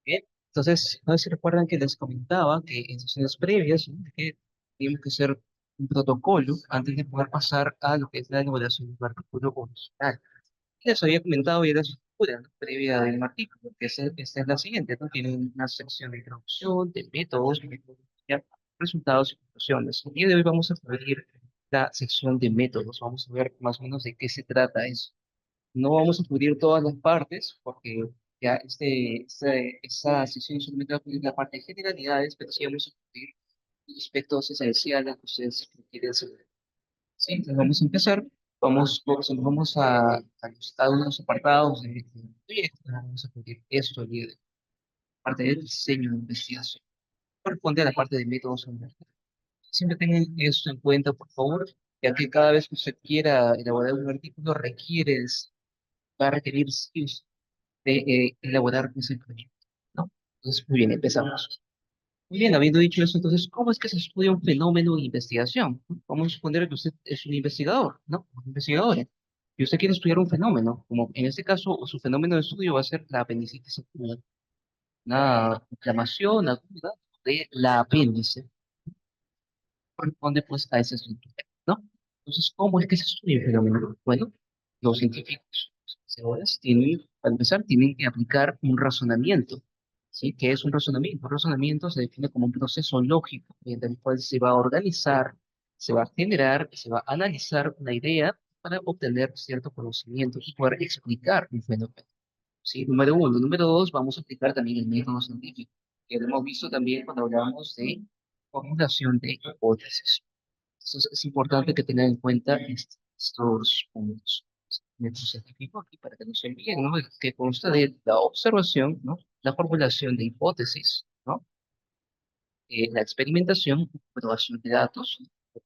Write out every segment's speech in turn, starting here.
Bien, entonces, no sé si recuerdan que les comentaba que en sesiones previas, ¿no? Que teníamos que hacer un protocolo antes de poder pasar a lo que es la elaboración de un artículo original. Y les había comentado ya la estructura, ¿no? Previa del artículo, que esta es la siguiente, ¿no? Tienen una sección de introducción, de métodos, metodología, resultados y conclusiones. El día de hoy vamos a cubrir la sección de métodos, vamos a ver más o menos de qué se trata eso. No vamos a cubrir todas las partes porque ya esa sesión solamente va a cubrir la parte de generalidades, pero sí vamos a cubrir aspectos esenciales que ustedes quieren saber. Sí, entonces vamos a empezar. Vamos a listar unos apartados de proyecto. Vamos a cubrir esto el día de parte del diseño de investigación. Corresponde a la parte de métodos analíticos. Siempre tengan esto en cuenta, por favor, ya que cada vez que usted quiera elaborar un artículo va a requerir sí de elaborar ese proyecto, ¿no? Entonces, muy bien, empezamos. Muy bien, habiendo dicho eso, entonces, ¿cómo es que se estudia un fenómeno de investigación? Vamos a suponer que usted es un investigador, ¿no? Una investigadora. Y usted quiere estudiar un fenómeno, como en este caso, su fenómeno de estudio va a ser la apendicitis aguda, una inflamación aguda de la apéndice, corresponde pues a esa estructura, ¿no? Entonces, ¿cómo es que se estudia el fenómeno? Bueno, los científicos, los investigadores, para empezar, tienen que aplicar un razonamiento, ¿sí? ¿Qué es un razonamiento? Un razonamiento se define como un proceso lógico mediante el cual se va a organizar, se va a generar, se va a analizar una idea para obtener cierto conocimiento y poder explicar un fenómeno. ¿Sí? Número uno. Número dos, vamos a aplicar también el método científico, que lo hemos visto también cuando hablamos de formulación de hipótesis. Entonces, es importante que tengan en cuenta estos puntos. Método científico aquí para que no se olviden, ¿no? Que consta de la observación, ¿no? La formulación de hipótesis, ¿no? La experimentación, probación de datos,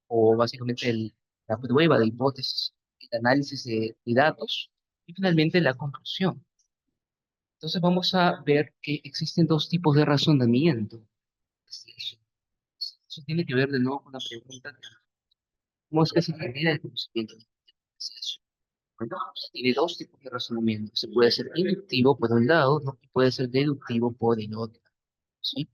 o básicamente la prueba de hipótesis, el análisis de datos, y finalmente la conclusión. Entonces vamos a ver que existen dos tipos de razonamiento. Eso tiene que ver de nuevo con la pregunta de cómo es que se genera el conocimiento. Bueno, tiene dos tipos de razonamiento. Se puede ser inductivo por un lado, ¿no? Y puede ser deductivo por el otro, ¿sí?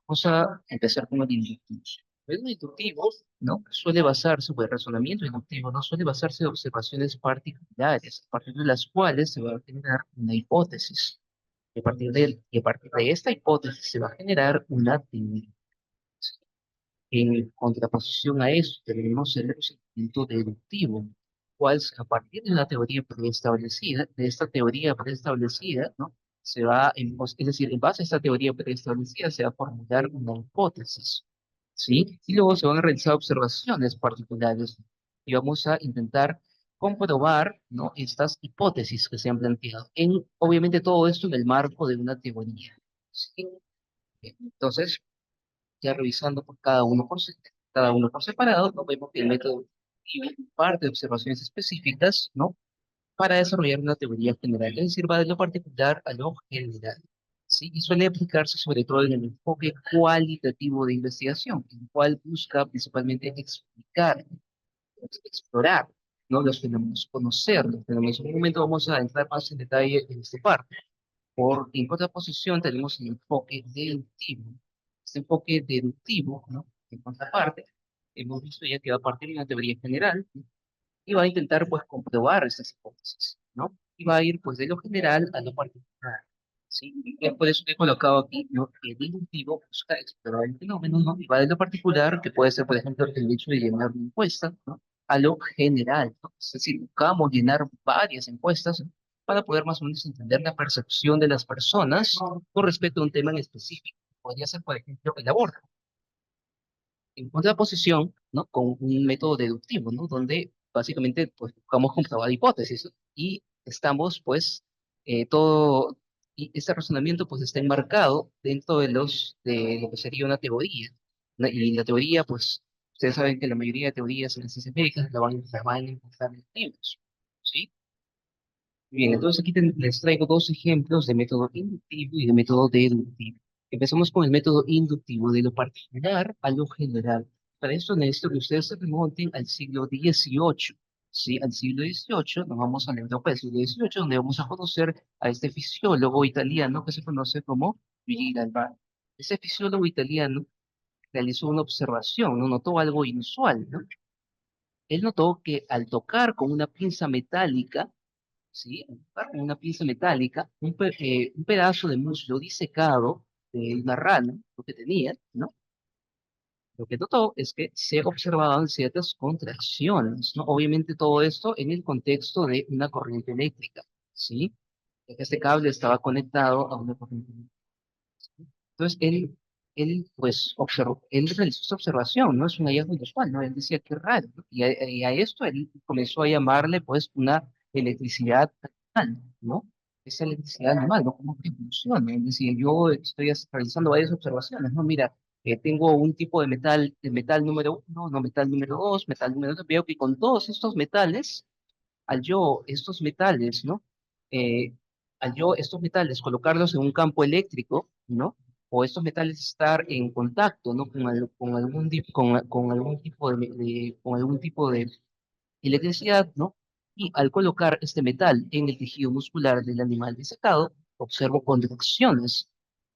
Vamos a empezar con el inductivo. El inductivo, ¿no? Suele basarse, o el razonamiento inductivo, ¿no? Suele basarse en observaciones particulares, a partir de las cuales se va a generar una hipótesis. Y a partir de esta hipótesis se va a generar una teoría. En contraposición a eso, tenemos el procedimiento deductivo, cual a partir de una teoría preestablecida, de esta teoría preestablecida, ¿no? Es decir, en base a esta teoría preestablecida se va a formular una hipótesis, ¿sí? Y luego se van a realizar observaciones particulares y vamos a intentar comprobar, ¿no? Estas hipótesis que se han planteado. Obviamente todo esto en el marco de una teoría, ¿sí? Bien, entonces, ya revisando por cada uno por separado, ¿no? Vemos que el método tiene parte de observaciones específicas, ¿no? Para desarrollar una teoría general, es decir, va de lo particular a lo general, ¿sí? Y suele aplicarse sobre todo en el enfoque cualitativo de investigación, el cual busca principalmente explicar, explorar, ¿no? Los fenómenos, conocer los fenómenos. En un momento vamos a entrar más en detalle en esta parte. En contraposición tenemos el enfoque deductivo. Este enfoque deductivo, ¿no? En contraparte, hemos visto ya que va a partir de una teoría general, ¿no? Y va a intentar, pues, comprobar esas hipótesis, ¿no? Y va a ir, pues, de lo general a lo particular, ¿sí? Y es por eso que he colocado aquí, ¿no? Que el deductivo busca explorar el fenómeno, ¿no? Y va de lo particular, que puede ser, por ejemplo, el hecho de llenar una encuesta, ¿no? A lo general, ¿no? Es decir, buscamos llenar varias encuestas, ¿no? Para poder más o menos entender la percepción de las personas con respecto a un tema en específico. Podría ser, por ejemplo, el aborto en contraposición, ¿no? Con un método deductivo, ¿no? Donde básicamente pues, buscamos comprobar hipótesis, ¿no? Y estamos, pues, todo, y este razonamiento pues está enmarcado dentro de lo que sería una teoría, ¿no? Y la teoría, pues, ustedes saben que la mayoría de teorías en las ciencias médicas la van a encontrar en libros, ¿sí? Bien, entonces aquí les traigo dos ejemplos de método inductivo y de método deductivo. Empezamos con el método inductivo, de lo particular a lo general. Para esto necesito que ustedes se remonten al siglo XVIII. Sí, al siglo XVIII, nos vamos a la Europa del siglo XVIII, donde vamos a conocer a este fisiólogo italiano que se conoce como Luigi Galvani. Ese fisiólogo italiano realizó una observación, ¿no? Notó algo inusual, ¿no? Él notó que al tocar con una pinza metálica, ¿sí? Al tocar con una pinza metálica, un pedazo de muslo disecado de una rana, lo que tenía, ¿no? Lo que notó es que se observaban ciertas contracciones, ¿no? Obviamente todo esto en el contexto de una corriente eléctrica, ¿sí? Ya que este cable estaba conectado a una corriente eléctrica. Entonces pues, él realizó esta observación, ¿no? Es un hallazgo inusual, ¿no? Él decía, qué raro, ¿no? Y a esto él comenzó a llamarle, pues, una electricidad normal, ¿no? Esa electricidad normal, ¿no? ¿Cómo que funciona? Él decía, yo estoy realizando varias observaciones, ¿no? Mira, tengo un tipo de metal número uno, no metal número dos, metal número tres, veo que con todos estos metales, al yo estos metales, ¿no? Eh, al yo estos metales colocarlos en un campo eléctrico, ¿no? O estos metales estar en contacto, ¿no? Con algún tipo con algún tipo de electricidad, ¿no? Y al colocar este metal en el tejido muscular del animal disecado, observo contracciones.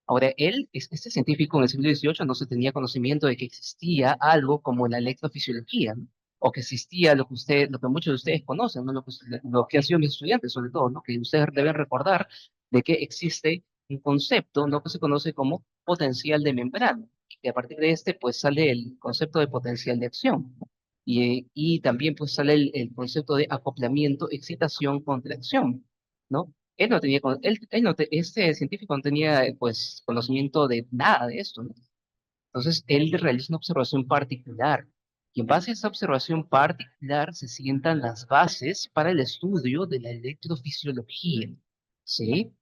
Ahora, este científico en el siglo XVIII no se tenía conocimiento de que existía algo como la electrofisiología, ¿no? O que existía lo que muchos de ustedes conocen, ¿no? Lo que han sido mis estudiantes, sobre todo, ¿no? Que ustedes deben recordar de que existe un concepto, ¿no? Que se conoce como potencial de membrana. Y a partir de este, pues sale el concepto de potencial de acción. Y también pues sale el concepto de acoplamiento, excitación, contracción, ¿no? Él no tenía, él no este científico no tenía pues conocimiento de nada de esto, ¿no? Entonces él realiza una observación particular y en base a esa observación particular se sientan las bases para el estudio de la electrofisiología, ¿sí?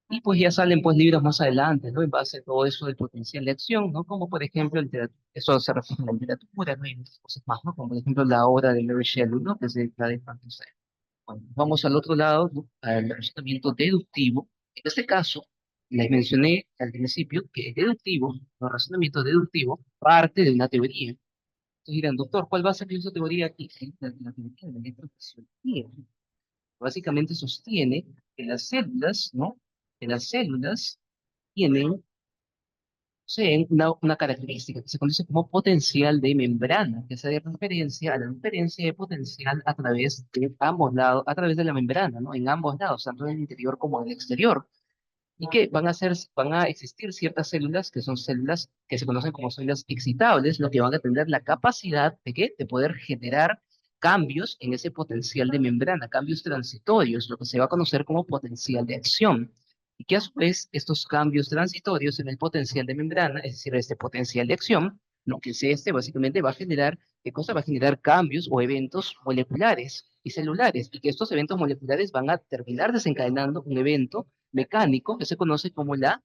Y pues ya salen pues libros más adelante, ¿no? En base a todo eso del potencial de acción, ¿no? Como por ejemplo, eso se refiere a la literatura, ¿no? Y muchas cosas más, ¿no? Como por ejemplo la obra de Mary Shelley, ¿no? Que es de la de Frankenstein. Bueno, vamos al otro lado, ¿no? Al razonamiento deductivo. En este caso, les mencioné al principio que el deductivo, el razonamiento deductivo, parte de una teoría. Entonces dirán, doctor, ¿cuál va a ser esa teoría aquí? La teoría de la electrofisiología. Básicamente sostiene que las células, ¿no? Que las células poseen una característica que se conoce como potencial de membrana, que hace referencia a la diferencia de potencial a través de ambos lados, a través de la membrana, ¿no? En ambos lados, tanto en el interior como en el exterior. Y que van a existir ciertas células que son células que se conocen como células excitables, lo que van a tener la capacidad de, ¿qué? De poder generar cambios en ese potencial de membrana, cambios transitorios, lo que se va a conocer como potencial de acción. Y que a su vez estos cambios transitorios en el potencial de membrana, es decir, este potencial de acción, lo que es este básicamente va a generar, ¿qué cosa? Va a generar cambios o eventos moleculares y celulares, y que estos eventos moleculares van a terminar desencadenando un evento mecánico que se conoce como la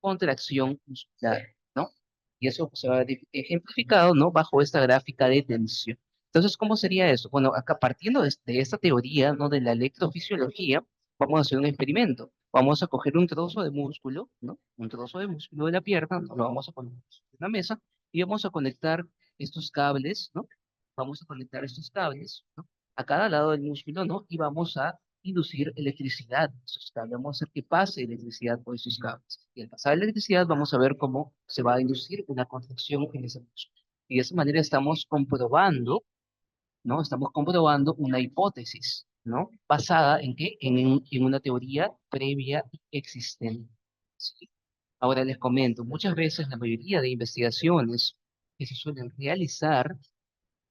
contracción muscular, ¿no? Y eso se va ejemplificado, ¿no? Bajo esta gráfica de tensión. Entonces, ¿cómo sería eso? Bueno, acá partiendo de esta teoría, ¿no? De la electrofisiología, vamos a hacer un experimento. Vamos a coger un trozo de músculo, ¿no? Un trozo de músculo de la pierna, ¿no? Lo vamos a poner en una mesa y vamos a conectar estos cables, ¿no? Vamos a conectar estos cables, ¿no? A cada lado del músculo, ¿no? Y vamos a inducir electricidad en esos cables. Vamos a hacer que pase electricidad por esos cables. Y al pasar electricidad vamos a ver cómo se va a inducir una contracción en ese músculo. Y de esa manera estamos comprobando, ¿no? Estamos comprobando una hipótesis, ¿no? Basada en qué? En una teoría previa existente. ¿Sí? Ahora les comento, muchas veces la mayoría de investigaciones que se suelen realizar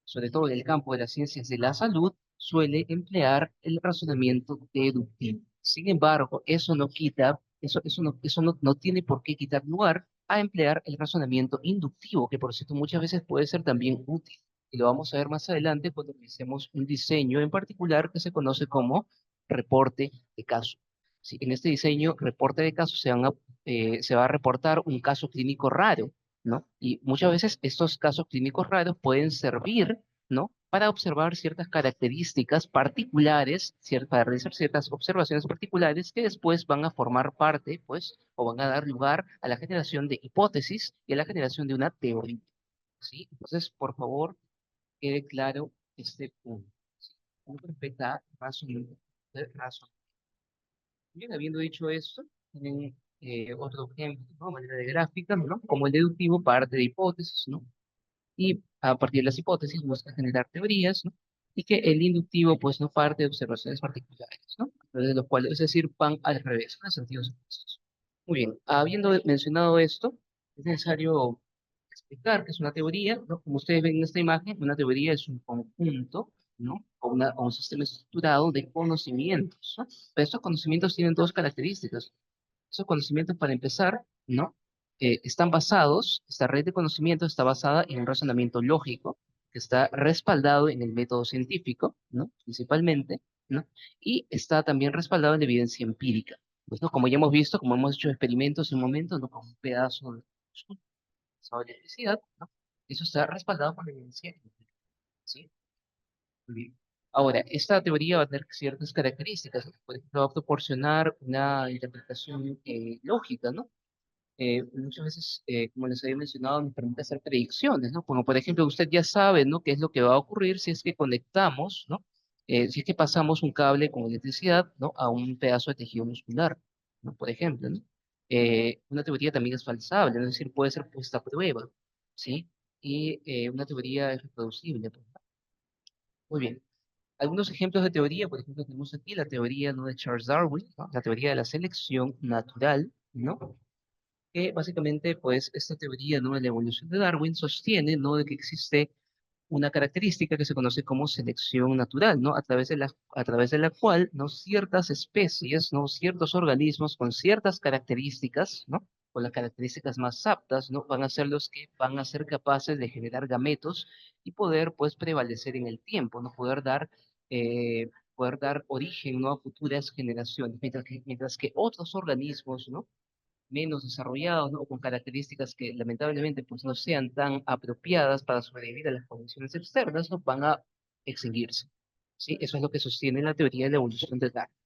sobre todo en el campo de las ciencias de la salud, suele emplear el razonamiento deductivo. Sin embargo, eso no tiene por qué quitar lugar a emplear el razonamiento inductivo, que por cierto muchas veces puede ser también útil. Y lo vamos a ver más adelante cuando realicemos un diseño en particular que se conoce como reporte de caso. Sí, en este diseño, reporte de caso, se va a reportar un caso clínico raro, ¿no? Y muchas veces estos casos clínicos raros pueden servir, ¿no? Para observar ciertas características particulares, para realizar ciertas observaciones particulares que después van a formar parte, pues, o van a dar lugar a la generación de hipótesis y a la generación de una teoría, ¿sí? Entonces, por favor, quede claro este punto, ¿sí? Con respecto a razonamiento. Bien, habiendo dicho esto, ¿tienen otro ejemplo, ¿no? De manera de gráfica, ¿no? Como el deductivo parte de hipótesis, ¿no? Y a partir de las hipótesis busca generar teorías, ¿no? Y que el inductivo, pues, no parte de observaciones particulares, ¿no? De los cuales, es decir, van al revés, en sentidos opuestos. Muy bien, habiendo mencionado esto, es necesario explicar que es una teoría, ¿no? Como ustedes ven en esta imagen, una teoría es un conjunto, ¿no? O un sistema estructurado de conocimientos, ¿no? Pero estos conocimientos tienen dos características. Esos conocimientos, para empezar, ¿no? Están basados, esta red de conocimientos está basada en un razonamiento lógico, que está respaldado en el método científico, ¿no? Principalmente, ¿no? Y está también respaldado en la evidencia empírica. Pues, ¿no? Como ya hemos visto, como hemos hecho experimentos en un momento, ¿no? Con un pedazo de electricidad, ¿no? Eso está respaldado por la evidencia empírica, ¿sí? Muy bien. Ahora, esta teoría va a tener ciertas características, ¿no? Por ejemplo, va a proporcionar una interpretación lógica, ¿no? Muchas veces, como les había mencionado, nos permite hacer predicciones, ¿no? Como por ejemplo, usted ya sabe, ¿no? ¿Qué es lo que va a ocurrir si es que conectamos, ¿no? Si es que pasamos un cable con electricidad, ¿no? A un pedazo de tejido muscular, ¿no? Por ejemplo, ¿no? Una teoría también es falsable, ¿no? Es decir, puede ser puesta a prueba, ¿sí? Y una teoría es reproducible, pues, ¿no? Muy bien. Algunos ejemplos de teoría, por ejemplo, tenemos aquí la teoría, ¿no? De Charles Darwin, ¿no? La teoría de la selección natural, ¿no? Que básicamente, pues, esta teoría, ¿no? De la evolución de Darwin sostiene, ¿no? De que existe una característica que se conoce como selección natural, ¿no? A través de la cual, ¿no? Ciertas especies, ¿no? Ciertos organismos con ciertas características, ¿no? O las características más aptas, ¿no? Van a ser los que van a ser capaces de generar gametos y poder, pues, prevalecer en el tiempo, ¿no? Poder dar origen, ¿no? A futuras generaciones, mientras que otros organismos, ¿no? Menos desarrollados, ¿no? O con características que lamentablemente pues no sean tan apropiadas para sobrevivir a las condiciones externas, ¿no? Van a extinguirse. ¿Sí? Eso es lo que sostiene la teoría de la evolución del Darwin,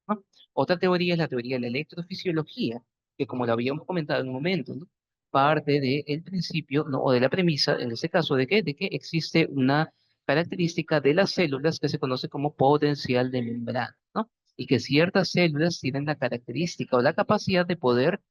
¿no? Otra teoría es la teoría de la electrofisiología, que como lo habíamos comentado en un momento, ¿no? Parte del principio, ¿no? O de la premisa, en este caso, de que existe una característica de las células que se conoce como potencial de membrana, ¿no? Y que ciertas células tienen la característica o la capacidad de poder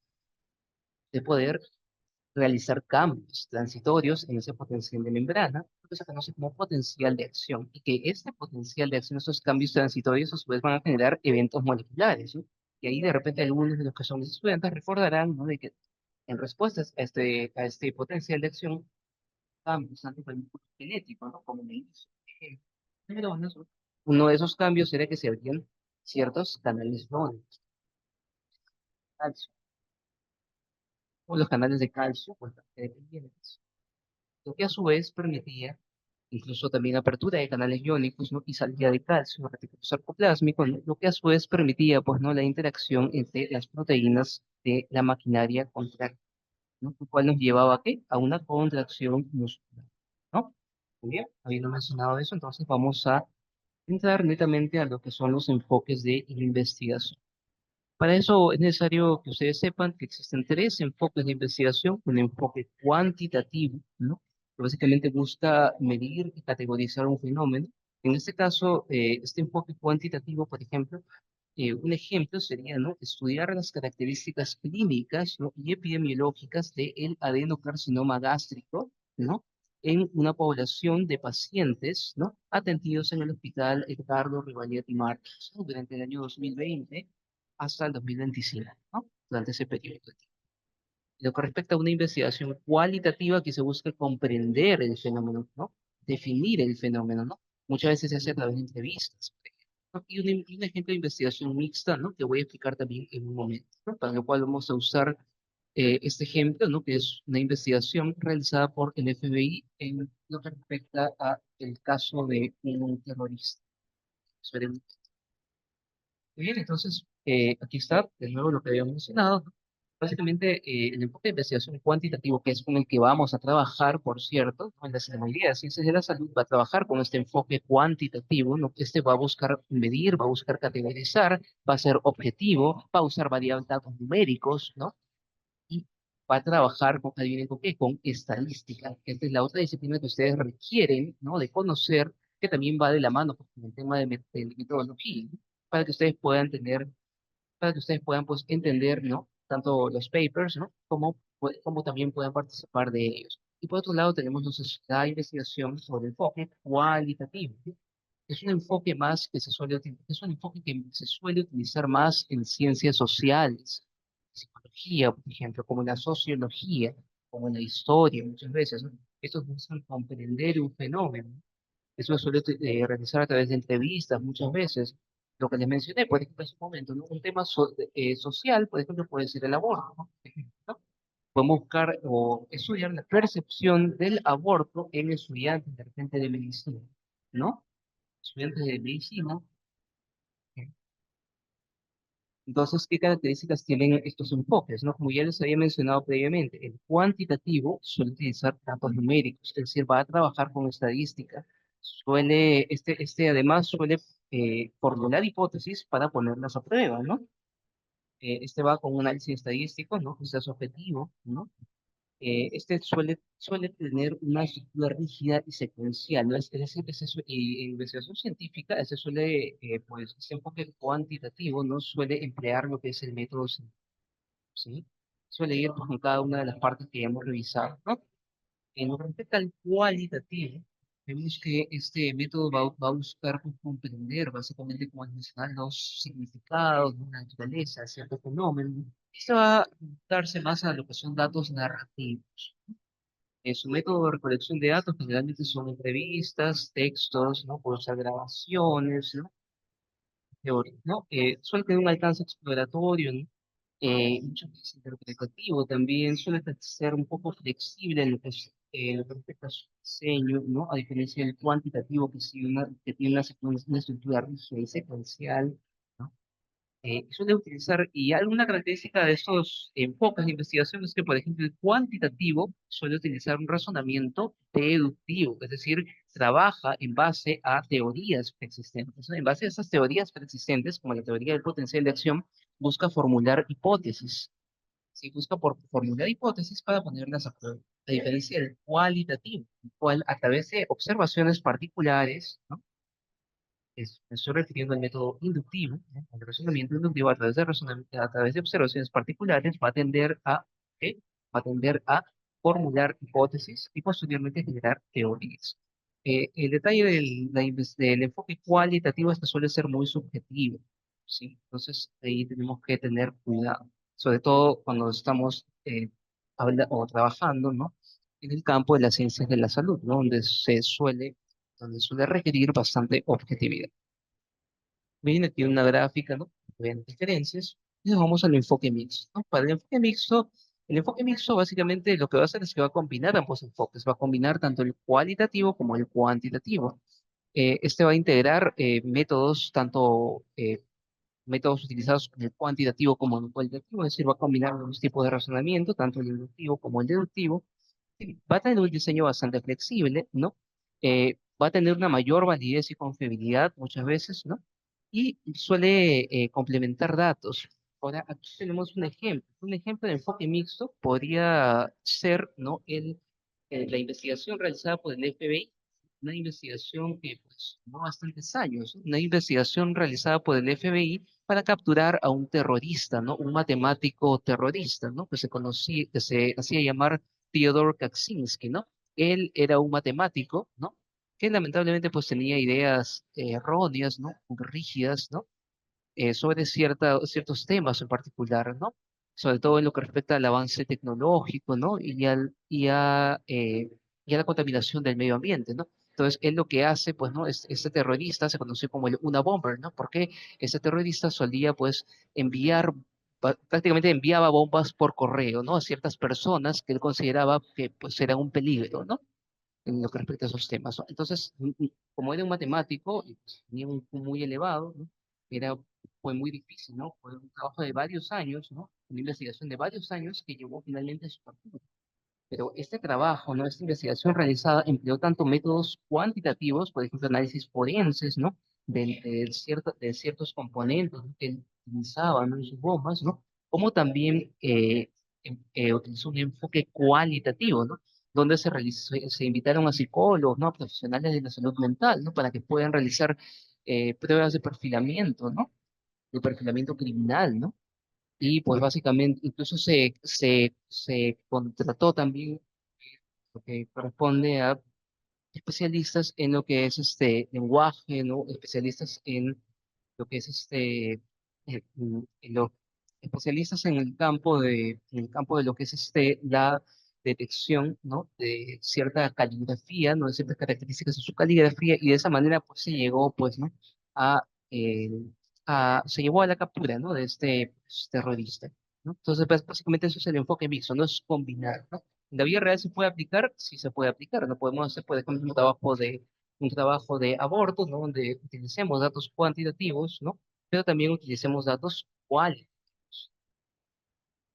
realizar cambios transitorios en ese potencial de membrana, lo que se conoce como potencial de acción, y que este potencial de acción, estos cambios transitorios, a su vez van a generar eventos moleculares, ¿no? Y ahí de repente algunos de los que son mis estudiantes recordarán, ¿no? De que en respuestas a este potencial de acción, cambios tanto por el impulso genético, ¿no? Como me hizo. Pero bueno, uno de esos cambios era que se abrían ciertos canales iónicos, calcio, o los canales de calcio, pues, dependientes, lo que a su vez permitía incluso también apertura de canales iónicos, ¿no? Y salida de calcio, retículo sarcoplásmico, ¿no? Lo que a su vez permitía, pues, ¿no? La interacción entre las proteínas de la maquinaria contráctil, ¿no? Lo cual nos llevaba ¿a qué? A una contracción muscular, ¿no? Muy bien, habiendo mencionado eso, entonces vamos a entrar netamente a lo que son los enfoques de investigación. Para eso es necesario que ustedes sepan que existen tres enfoques de investigación: un enfoque cuantitativo, ¿no? Que básicamente busca medir y categorizar un fenómeno. En este caso, este enfoque cuantitativo, por ejemplo, un ejemplo sería, ¿no? Estudiar las características clínicas, ¿no? Y epidemiológicas del adenocarcinoma gástrico, ¿no? En una población de pacientes, ¿no? Atendidos en el Hospital Edgardo Rivaliati Márquez, ¿no? Durante el año 2020 hasta el 2025, ¿no? Durante ese periodo de tiempo. Lo que respecta a una investigación cualitativa, que se busca comprender el fenómeno, ¿no? Definir el fenómeno, ¿no? Muchas veces se hace a través de entrevistas, por ejemplo, ¿no? Y un ejemplo de investigación mixta, ¿no? Que voy a explicar también en un momento, ¿no? Para lo cual vamos a usar este ejemplo, ¿no? Que es una investigación realizada por el FBI en lo que respecta a el caso de un terrorista. Esperemos. Muy bien, entonces, aquí está de nuevo lo que habíamos mencionado, ¿no? Básicamente, el enfoque de investigación cuantitativo, que es con el que vamos a trabajar, por cierto, ¿no? En la mayoría de ciencias de la salud va a trabajar con este enfoque cuantitativo, ¿no? Este va a buscar medir, va a buscar categorizar, va a ser objetivo, va a usar variables, datos numéricos, ¿no? Y va a trabajar con, adivinen con qué, con estadística, que esta es la otra disciplina que ustedes requieren, ¿no? De conocer, que también va de la mano con el tema de metodología, ¿no? Para que ustedes puedan tener, para que ustedes puedan, pues, entender, ¿no? tanto los papers, ¿no? Como también pueden participar de ellos. Y por otro lado tenemos la investigación sobre enfoque cualitativo. Es un enfoque más que se suele es un enfoque que se suele utilizar más en ciencias sociales, psicología, por ejemplo, como en la sociología, como en la historia, muchas veces, ¿no? Estos buscan comprender un fenómeno. Eso se suele realizar a través de entrevistas muchas veces. Lo que les mencioné, por ejemplo, en su momento, ¿no? Un tema social, por ejemplo, puede ser el aborto, ¿no? ¿No? Podemos buscar o estudiar la percepción del aborto en estudiantes de repente de medicina, ¿no? Estudiantes de medicina. Entonces, ¿qué características tienen estos enfoques, no? Como ya les había mencionado previamente, el cuantitativo suele utilizar datos numéricos, es decir, va a trabajar con estadística. Este además suele formular hipótesis para ponerlas a prueba, ¿no? Este va con un análisis estadístico, ¿no? Este es objetivo, ¿no? Este suele tener una estructura rígida y secuencial, ¿no? Es decir, y en investigación científica, pues, este enfoque cuantitativo no suele emplear lo que es el método científico, ¿sí? Suele ir pues, con cada una de las partes que ya hemos revisado, ¿no? En lo que respecta al cualitativo, vemos que este método va a buscar pues, comprender básicamente, como es mencionar, los significados de una naturaleza, cierto fenómeno. Esto va a darse más a lo que son datos narrativos. Su método de recolección de datos generalmente son entrevistas, textos, ¿no? Puede usar grabaciones, ¿no? Teoría, ¿no? Suele tener un alcance exploratorio, ¿no? Mucho más interpretativo también, suele ser un poco flexible en lo que respecta a su diseño, ¿no? A diferencia del cuantitativo que tiene una estructura rígida y secuencial, ¿no? Suele utilizar, y alguna característica de estos enfoques de investigación es que, por ejemplo, el cuantitativo suele utilizar un razonamiento deductivo, es decir, trabaja en base a teorías preexistentes, ¿no? En base a esas teorías preexistentes, como la teoría del potencial de acción, busca formular hipótesis. Sí, busca formular hipótesis para ponerlas a prueba. A diferencia del cualitativo, el cual a través de observaciones particulares, ¿no? Me estoy refiriendo al método inductivo, ¿no? El razonamiento inductivo a través de observaciones particulares ¿qué? Va a tender a formular hipótesis y posteriormente generar teorías. El detalle del enfoque cualitativo es que suele ser muy subjetivo, ¿sí? Entonces ahí tenemos que tener cuidado, sobre todo cuando estamos o trabajando, ¿no? En el campo de las ciencias de la salud, ¿no? Donde suele requerir bastante objetividad. Miren aquí una gráfica, ¿no? Ven diferencias. Y nos vamos al enfoque mixto, ¿no? Para el enfoque mixto básicamente lo que va a hacer es que va a combinar ambos enfoques, va a combinar tanto el cualitativo como el cuantitativo. Este va a integrar métodos utilizados en el cuantitativo como en el cualitativo, es decir, va a combinar los tipos de razonamiento, tanto el inductivo como el deductivo. Sí, va a tener un diseño bastante flexible, ¿no? Va a tener una mayor validez y confiabilidad muchas veces, ¿no? Y suele complementar datos. Ahora, aquí tenemos un ejemplo. Un ejemplo de enfoque mixto podría ser, ¿no? La investigación realizada por el FBI, una investigación que pues, tomó bastantes años, ¿no? Una investigación realizada por el FBI para capturar a un terrorista, ¿no? Un matemático terrorista, ¿no? Que se hacía llamar Theodore Kaczynski, ¿no? Él era un matemático, ¿no? Que lamentablemente pues tenía ideas erróneas, ¿no? Rígidas, ¿no? Sobre ciertos temas en particular, ¿no? Sobre todo en lo que respecta al avance tecnológico, ¿no? Y a la contaminación del medio ambiente, ¿no? Entonces, él lo que hace, pues, ¿no? Este terrorista se conoció como el Una Bomber, ¿no? Porque este terrorista solía, pues, prácticamente enviaba bombas por correo, ¿no? A ciertas personas que él consideraba que, pues, eran un peligro, ¿no? En lo que respecta a esos temas, ¿no? Entonces, como era un matemático, y pues, tenía un IQ muy elevado, ¿no? Fue muy difícil, ¿no? Fue un trabajo de varios años, ¿no? Una investigación de varios años que llevó finalmente a su captura. Pero este trabajo, ¿no? Esta investigación realizada empleó tanto métodos cuantitativos, por ejemplo, análisis forenses, ¿no? De ciertos componentes, ¿no? que él utilizaba, ¿no? En sus bombas, ¿no? Como también utilizó un enfoque cualitativo, ¿no? Donde se invitaron a psicólogos, ¿no? A profesionales de la salud mental, ¿no? Para que puedan realizar pruebas de perfilamiento, ¿no? De perfilamiento criminal, ¿no? y pues básicamente incluso se contrató también lo que corresponde a especialistas en lo que es este lenguaje, ¿no? Especialistas en lo que es especialistas en el campo de lo que es la detección, ¿no? De cierta caligrafía, ¿no? De ciertas características de su caligrafía, y de esa manera, pues, se llegó, pues, ¿no? A, eh, se llevó a la captura, ¿no? De este pues, terrorista, ¿no? Entonces, pues, básicamente eso es el enfoque mixto, no es combinar, ¿no? ¿En la vida real se puede aplicar? Sí se puede aplicar, no podemos hacer, por ejemplo, un trabajo de aborto, ¿no? Donde utilicemos datos cuantitativos, ¿no? Pero también utilicemos datos cualitativos.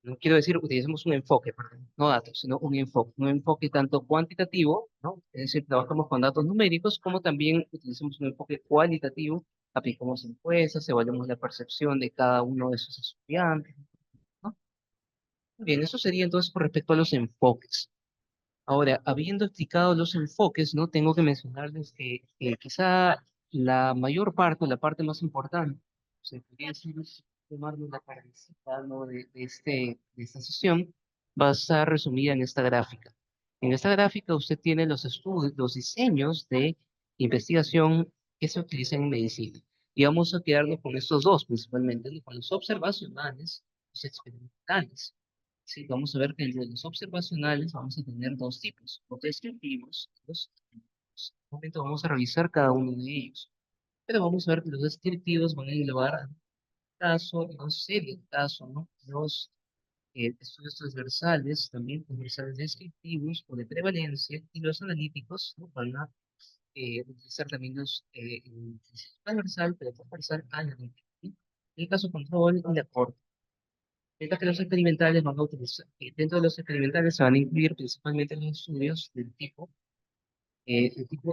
No quiero decir utilicemos un enfoque, perdón, no datos, sino un enfoque tanto cuantitativo, ¿no? Es decir, trabajamos con datos numéricos, como también utilicemos un enfoque cualitativo, aplicamos encuestas, evaluamos la percepción de cada uno de esos estudiantes, ¿no? Bien, eso sería entonces con respecto a los enfoques. Ahora, habiendo explicado los enfoques, ¿no? Tengo que mencionarles que quizá la mayor parte, o la parte más importante, se podría decir, es tomarnos la participa, ¿no? de esta sesión, va a estar resumida en esta gráfica. En esta gráfica usted tiene los estudios, los diseños de investigación que se utilizan en medicina. Y vamos a quedarnos con estos dos principalmente, ¿no? Con los observacionales, los experimentales. Sí, vamos a ver que entre los observacionales vamos a tener dos tipos, los descriptivos y los descriptivos. En un momento vamos a revisar cada uno de ellos, pero vamos a ver que los descriptivos van a englobar a caso, los serie de caso, ¿no? Los estudios transversales, también transversales descriptivos o de prevalencia, y los analíticos, ¿no? Van a utilizar también el transversal, pero transversal analítico, ¿sí? El caso control y la corte. Mientras que los experimentales van a utilizar, dentro de los experimentales se van a incluir principalmente los estudios del tipo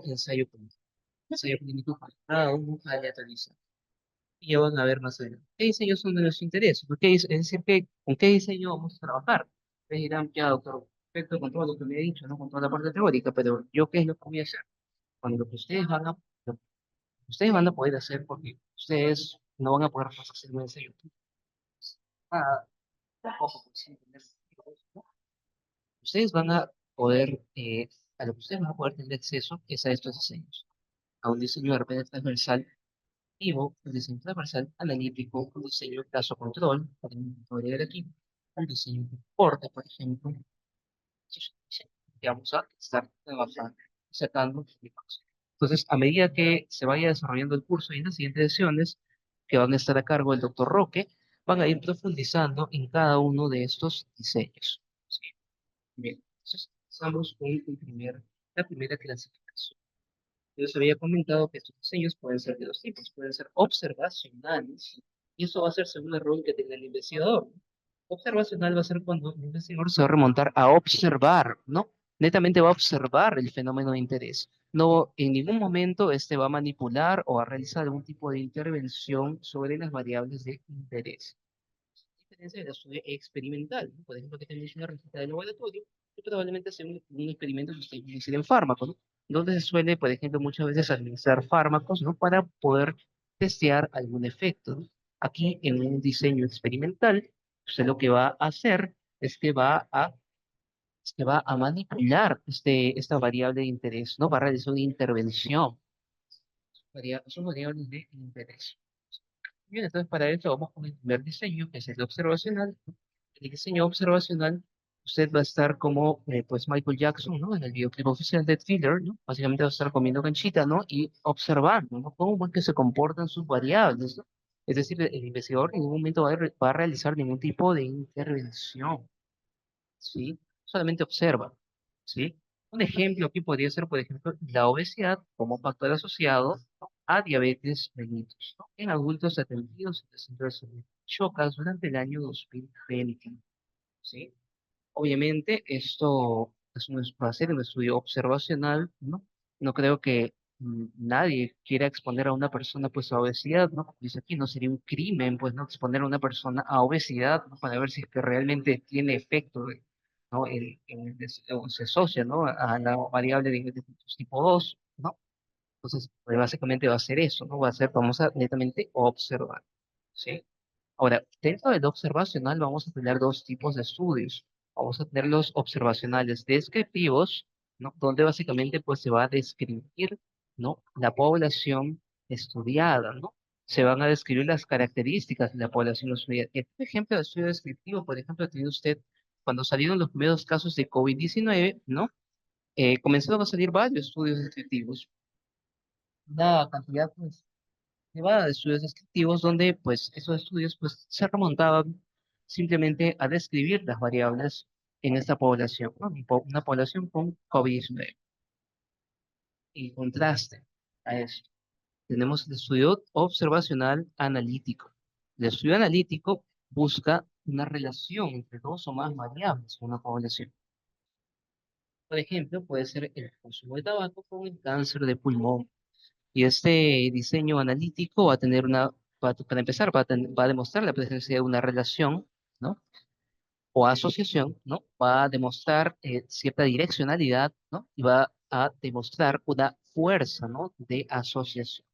ensayo clínico comparado, aleatorizado. Y ya van a ver más adelante. ¿Qué diseños son de nuestro interés? Es decir, ¿con qué diseño vamos a trabajar? Ustedes dirán, ya, doctor, perfecto con todo lo que me he dicho, ¿no? Con toda la parte teórica, pero ¿yo qué es lo que voy a hacer? Cuando lo que ustedes van a poder hacer, porque ustedes no van a poder hacer un ensayo. Ah, tampoco, pues, sin entender, ¿no? Ustedes van a poder, a lo que ustedes van a poder tener acceso es a estos diseños, a un diseño de repente transversal activo, un diseño transversal analítico, un diseño caso control, podría ver aquí, un diseño de corte, por ejemplo, que vamos a estar trabajando, sacando. Entonces, a medida que se vaya desarrollando el curso y en las siguientes sesiones, que van a estar a cargo del doctor Roque, van a ir profundizando en cada uno de estos diseños. ¿Sí? Bien, entonces empezamos con la primera clasificación. Yo les había comentado que estos diseños pueden ser de dos tipos, pueden ser observacionales, y eso va a ser según el rol que tenga el investigador. Observacional va a ser cuando el investigador se va a remontar a observar, ¿no? Netamente va a observar el fenómeno de interés. No, en ningún momento este va a manipular o a realizar algún tipo de intervención sobre las variables de interés diferencia del estudio experimental, ¿no? Por ejemplo, que tenemos una receta de laboratorio y probablemente sea un experimento que usted inicie en fármacos, ¿no? Donde se suele, por ejemplo, muchas veces administrar fármacos, ¿no? Para poder testear algún efecto, ¿no? Aquí, en un diseño experimental, usted lo que va a hacer es que va a manipular esta variable de interés, ¿no? Va a realizar una intervención. Son variables de interés. Bien, entonces para eso vamos con el primer diseño, que es el observacional. El diseño observacional, usted va a estar como pues Michael Jackson, ¿no? En el videoclip oficial de Thriller, ¿no? Básicamente va a estar comiendo canchita, ¿no? Y observando, ¿no? Cómo es que se comportan sus variables, ¿no? Es decir, el investigador en ningún momento va a realizar ningún tipo de intervención, ¿sí? Solamente observa, ¿sí? Un ejemplo aquí podría ser, por ejemplo, la obesidad como factor asociado, ¿no? A diabetes mellitus, ¿no? En adultos atendidos en el centro de salud Chocas durante el año 2020, ¿sí? Obviamente, esto va a ser un estudio observacional, ¿no? No creo que nadie quiera exponer a una persona pues a obesidad, ¿no? Como dice aquí, no sería un crimen, pues, ¿no? Exponer a una persona a obesidad, ¿no? Para ver si es que realmente tiene efecto, ¿no? O se asocia, ¿no? A la variable de tipo 2, ¿no? Entonces, pues, básicamente va a ser eso, ¿no? Vamos a netamente observar, ¿sí? Ahora, dentro del observacional vamos a tener dos tipos de estudios. Vamos a tener los observacionales descriptivos, ¿no? Donde básicamente pues se va a describir, ¿no? La población estudiada, ¿no? Se van a describir las características de la población estudiada. Este ejemplo de estudio descriptivo, por ejemplo, tiene usted cuando salieron los primeros casos de COVID-19, ¿no? Comenzaron a salir varios estudios descriptivos, una cantidad pues elevada de estudios descriptivos donde pues esos estudios pues se remontaban simplemente a describir las variables en esta población, ¿no? Una población con COVID-19. En contraste a eso, tenemos el estudio observacional analítico. El estudio analítico busca una relación entre dos o más variables en una población. Por ejemplo, puede ser el consumo de tabaco con el cáncer de pulmón. Y este diseño analítico va a tener para empezar, va a demostrar la presencia de una relación, ¿no? O asociación, ¿no? Va a demostrar cierta direccionalidad, ¿no? Y va a demostrar una fuerza, ¿no? De asociación.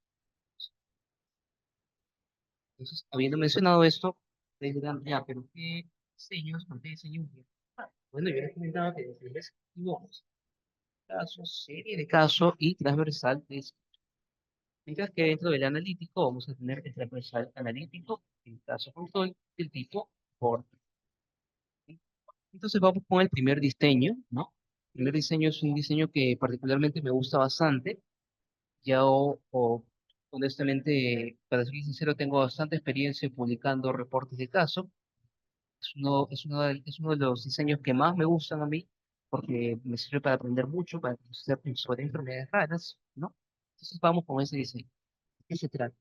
Entonces, habiendo mencionado esto, ustedes dirán, ya, pero ¿qué diseños, con qué diseños? Bueno, yo les comentaba que desde el descriptivo, caso, serie de caso y transversal de mientras que dentro del analítico vamos a tener el transversal analítico, el caso control, el tipo por. Entonces vamos con el primer diseño, ¿no? El primer diseño es un diseño que particularmente me gusta bastante. Ya honestamente, para ser sincero, tengo bastante experiencia publicando reportes de caso. Es uno de los diseños que más me gustan a mí porque me sirve para aprender mucho, para conocer sobre enfermedades raras, ¿no? Entonces vamos con ese diseño. ¿De qué se trata?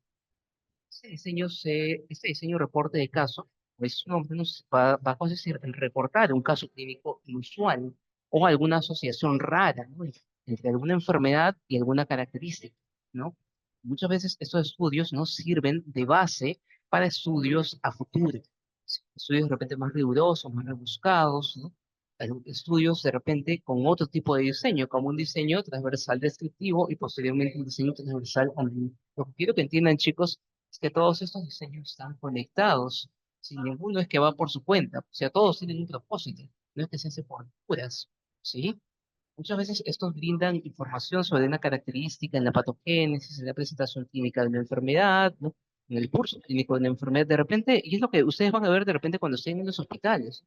Este diseño reporte de caso, pues no, va a consistir en reportar un caso clínico inusual o alguna asociación rara, ¿no? Entre alguna enfermedad y alguna característica, ¿no? Muchas veces estos estudios no sirven de base para estudios a futuro, estudios de repente más rigurosos, más rebuscados, ¿no? Estudios de repente con otro tipo de diseño, como un diseño transversal descriptivo y posteriormente un diseño transversal analítico. Lo que quiero que entiendan, chicos, es que todos estos diseños están conectados. Si ninguno es que va por su cuenta, o sea, todos tienen un propósito, no es que se hace por puras, ¿sí? Muchas veces estos brindan información sobre una característica en la patogénesis, en la presentación clínica de una enfermedad, ¿no? En el curso clínico de una enfermedad, de repente, y es lo que ustedes van a ver de repente cuando estén en los hospitales.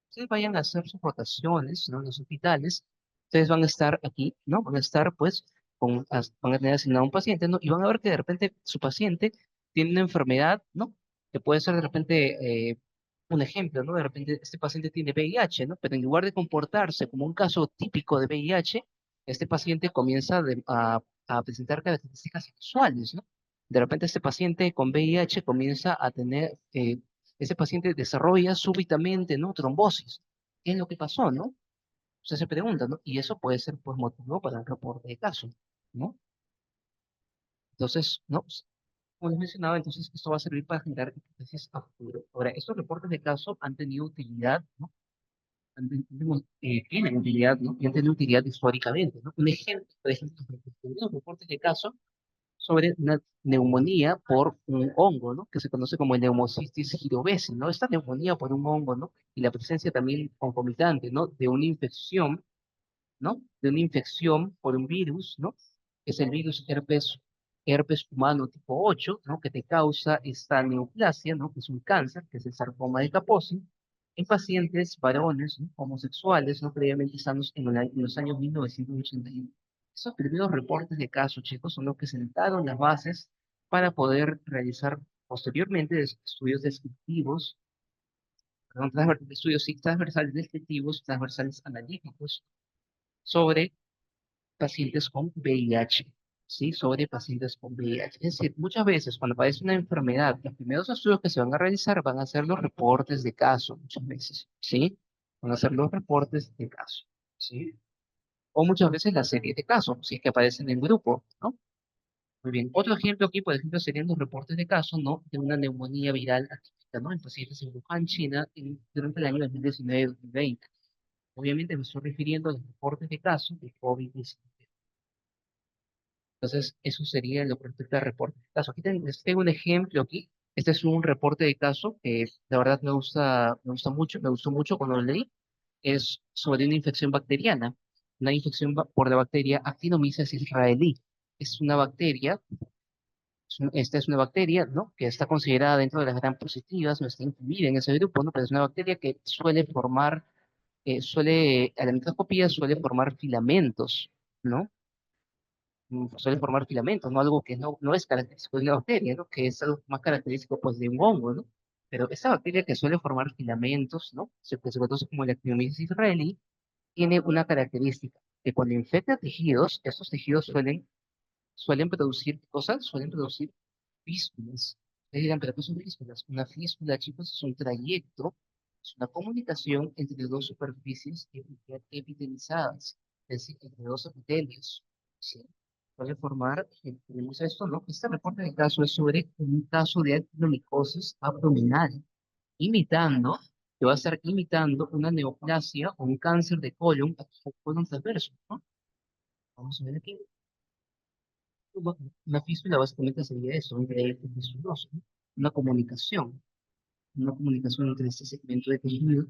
Ustedes vayan a hacer sus rotaciones, ¿no? En los hospitales, ustedes van a estar aquí, ¿no? Van a estar, pues, van a tener asignado un paciente, ¿no? Y van a ver que de repente su paciente tiene una enfermedad, ¿no? Que puede ser de repente un ejemplo, ¿no? De repente este paciente tiene VIH, ¿no? Pero en lugar de comportarse como un caso típico de VIH, este paciente comienza a presentar características sexuales, ¿no? De repente este paciente con VIH comienza a tener ese paciente desarrolla súbitamente, ¿no? Trombosis. ¿Qué es lo que pasó, no? Usted se pregunta, ¿no? Y eso puede ser, pues, motivo para un reporte de caso, ¿no? Entonces, ¿no? Pues, como les mencionaba, entonces esto va a servir para generar hipótesis a futuro. Ahora, estos reportes de caso han tenido utilidad, ¿no? Tienen utilidad, ¿no? Y han tenido utilidad históricamente, ¿no? Un ejemplo, por ejemplo, los reportes de caso sobre una neumonía por un hongo, ¿no? Que se conoce como el Pneumocystis jirovecii, ¿no? Esta neumonía por un hongo, ¿no? Y la presencia también concomitante, ¿no? De una infección, ¿no? De una infección por un virus, ¿no? Que es el virus herpes humano tipo 8, ¿no? Que te causa esta neoplasia, ¿no? Que es un cáncer, que es el sarcoma de Kaposi, en pacientes varones, ¿no? Homosexuales, ¿no? Previamente sanos en los años 1981. Esos primeros reportes de casos, chicos, son los que sentaron las bases para poder realizar posteriormente estudios descriptivos, perdón, estudios sí, transversales descriptivos, transversales analíticos sobre pacientes con VIH, ¿sí? Sobre pacientes con VIH. Es decir, muchas veces cuando aparece una enfermedad, los primeros estudios que se van a realizar van a ser los reportes de caso, muchas veces, ¿sí? Van a ser los reportes de caso, ¿sí? O muchas veces la serie de casos, si es que aparecen en grupo, ¿no? Muy bien. Otro ejemplo aquí, por ejemplo, serían los reportes de caso, ¿no? De una neumonía viral atípica, ¿no? En pacientes en Wuhan, China, durante el año 2019-2020. Obviamente me estoy refiriendo a los reportes de caso de COVID-19. Entonces, eso sería lo que respecta a reportes de caso. Aquí les tengo un ejemplo aquí. Este es un reporte de caso que la verdad me gustó mucho cuando lo leí. Es sobre una infección bacteriana, una infección por la bacteria Actinomyces israelí. Es una bacteria, esta es una bacteria, ¿no? Que está considerada dentro de las gram positivas, no está incluida en ese grupo, ¿no? Pero es una bacteria que a la microscopía suele formar filamentos, ¿no? Suele formar filamentos, ¿no? Algo que no es característico de una bacteria, ¿no? Que es algo más característico, pues, de un hongo, ¿no? Pero esta bacteria que suele formar filamentos, ¿no? Que se conoce como la Actinomyces israelí, tiene una característica, que cuando infecta tejidos, estos tejidos suelen producir cosas, suelen producir fístulas. Ustedes dirán, ¿pero qué son fístulas? Una fístula, chicos, es un trayecto, es una comunicación entre dos superficies epitelizadas, es decir, entre dos epitelios. ¿Sí? Puede formar, tenemos esto, ¿no? Este reporte de caso es sobre un caso de actinomicosis abdominal, imitando, que va a estar imitando una neoplasia o un cáncer de colon transverso, ¿no? Vamos a ver aquí. Una fístula básicamente sería eso, un trayecto fistuloso, ¿no? Una comunicación, una comunicación entre este segmento de tejido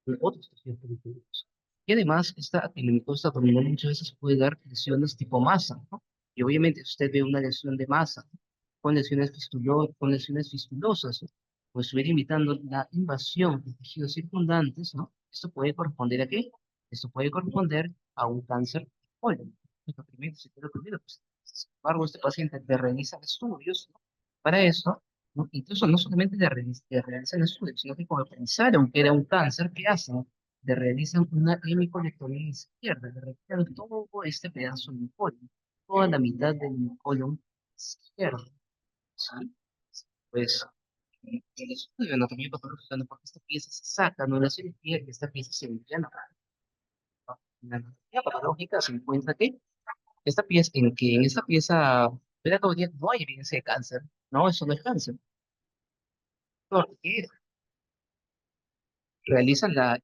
y otros tejidos periféricos. Y además, esta amiloidosis abdominal muchas veces puede dar lesiones tipo masa, ¿no? Y obviamente, si usted ve una lesión de masa, ¿no? Con lesiones fistulosas, ¿no? O estuviera imitando la invasión de tejidos circundantes, ¿no? Esto puede corresponder ¿a qué? Esto puede corresponder a un cáncer de colon. Lo primero, si lo primero, pues, sin embargo, este paciente le realiza estudios, ¿no? Para esto, ¿no? Incluso no solamente le realizan estudios, sino que como pensaron que era un cáncer, ¿qué hacen? Le realizan una hemicolectomía izquierda, le retiran todo este pedazo del colon, toda la mitad del colon izquierdo, ¿sí? Pues el estudio de anatomía patológica, ¿no? Porque esta pieza se saca, no la cirugía, y esta pieza se limpia, ¿no? En la anatomía patológica se encuentra que en esta pieza operatoria no hay evidencia de cáncer, no, eso no es cáncer, porque realizan la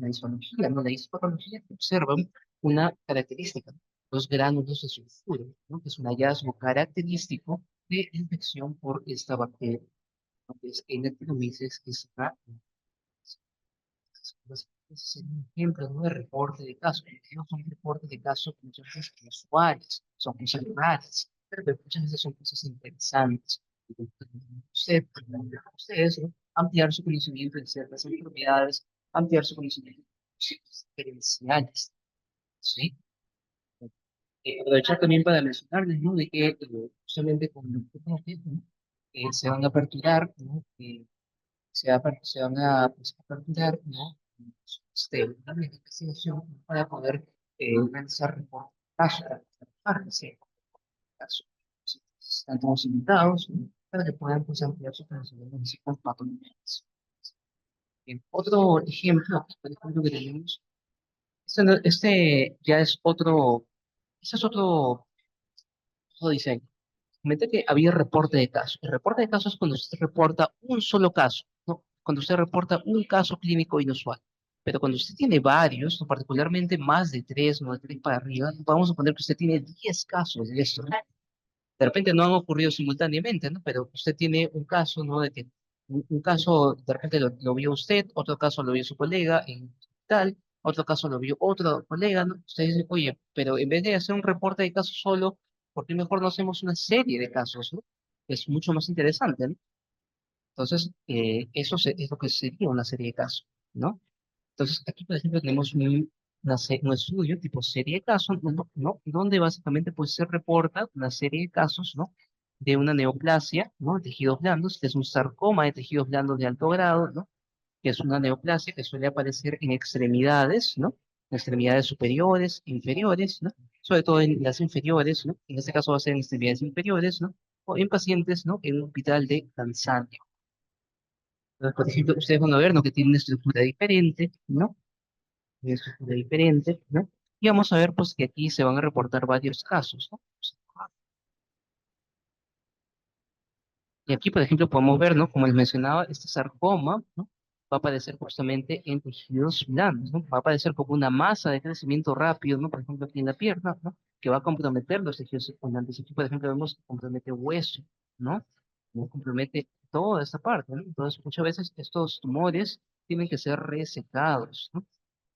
histología, ¿no? La histopatología que observan una característica, los gránulos de sulfuro, ¿no? Que es un hallazgo característico de infección por esta bacteria, ¿no? Que es Ectonomyces israelí. Ese es un ejemplo, ¿no? De reporte de casos. No son reportes de casos que muchas veces son usuales, son cosas raras, pero que muchas veces son cosas interesantes. Ustedes, ¿no? Ampliar su conocimiento de ciertas enfermedades, ampliar su conocimiento de ciertas diferenciales, ¿sí? Aprovechar también para mencionarles, ¿no? De que justamente con los próximos ¿no? Se van a aperturar, ¿no? Se van a, pues, aperturar, ¿no? Una investigación para poder realizar reportes de casos, para hacer casos. Están todos invitados, ¿no? Para que puedan, pues, ampliar su conocimiento con patologías. Otro ejemplo, por ejemplo, que tenemos, este ya es este es otro diseño. Comenté que había reporte de caso. El reporte de caso es cuando usted reporta un solo caso, ¿no? Cuando usted reporta un caso clínico inusual. Pero cuando usted tiene varios, ¿no? Particularmente más de tres, no de tres para arriba, vamos a poner que usted tiene 10 casos de esto, ¿no? De repente no han ocurrido simultáneamente, ¿no? Pero usted tiene un caso, ¿no? De que un caso, de repente lo vio usted, otro caso lo vio su colega en tal, otro caso lo vio otro colega, ¿no? Usted dice, oye, pero en vez de hacer un reporte de casos solo, ¿por qué mejor no hacemos una serie de casos, ¿no? Es mucho más interesante, ¿no? Entonces, es lo que sería una serie de casos, ¿no? Entonces, aquí, por ejemplo, tenemos un estudio tipo serie de casos, ¿no? Donde básicamente pues, se reporta una serie de casos, ¿no? De una neoplasia, ¿no? De tejidos blandos, que es un sarcoma de tejidos blandos de alto grado, ¿no? Que es una neoplasia que suele aparecer en extremidades, ¿no? En extremidades superiores, inferiores, ¿no? Sobre todo en las inferiores, ¿no? En este caso va a ser en extremidades inferiores, ¿no? O en pacientes, ¿no? En un hospital de Tanzania. Entonces, por ejemplo, ustedes van a ver, ¿no? Que tiene una estructura diferente, ¿no? Una estructura diferente, ¿no? Y vamos a ver, pues, que aquí se van a reportar varios casos, ¿no? Y aquí, por ejemplo, podemos ver, ¿no? Como les mencionaba, este sarcoma, ¿no? Va a aparecer justamente en tejidos blandos, ¿no? Va a aparecer como una masa de crecimiento rápido, ¿no? Por ejemplo, aquí en la pierna, ¿no? Que va a comprometer los tejidos circundantes. Aquí, por ejemplo, vemos que compromete hueso, ¿no? no compromete toda esa parte, ¿no? Entonces, muchas veces estos tumores tienen que ser resecados, ¿no?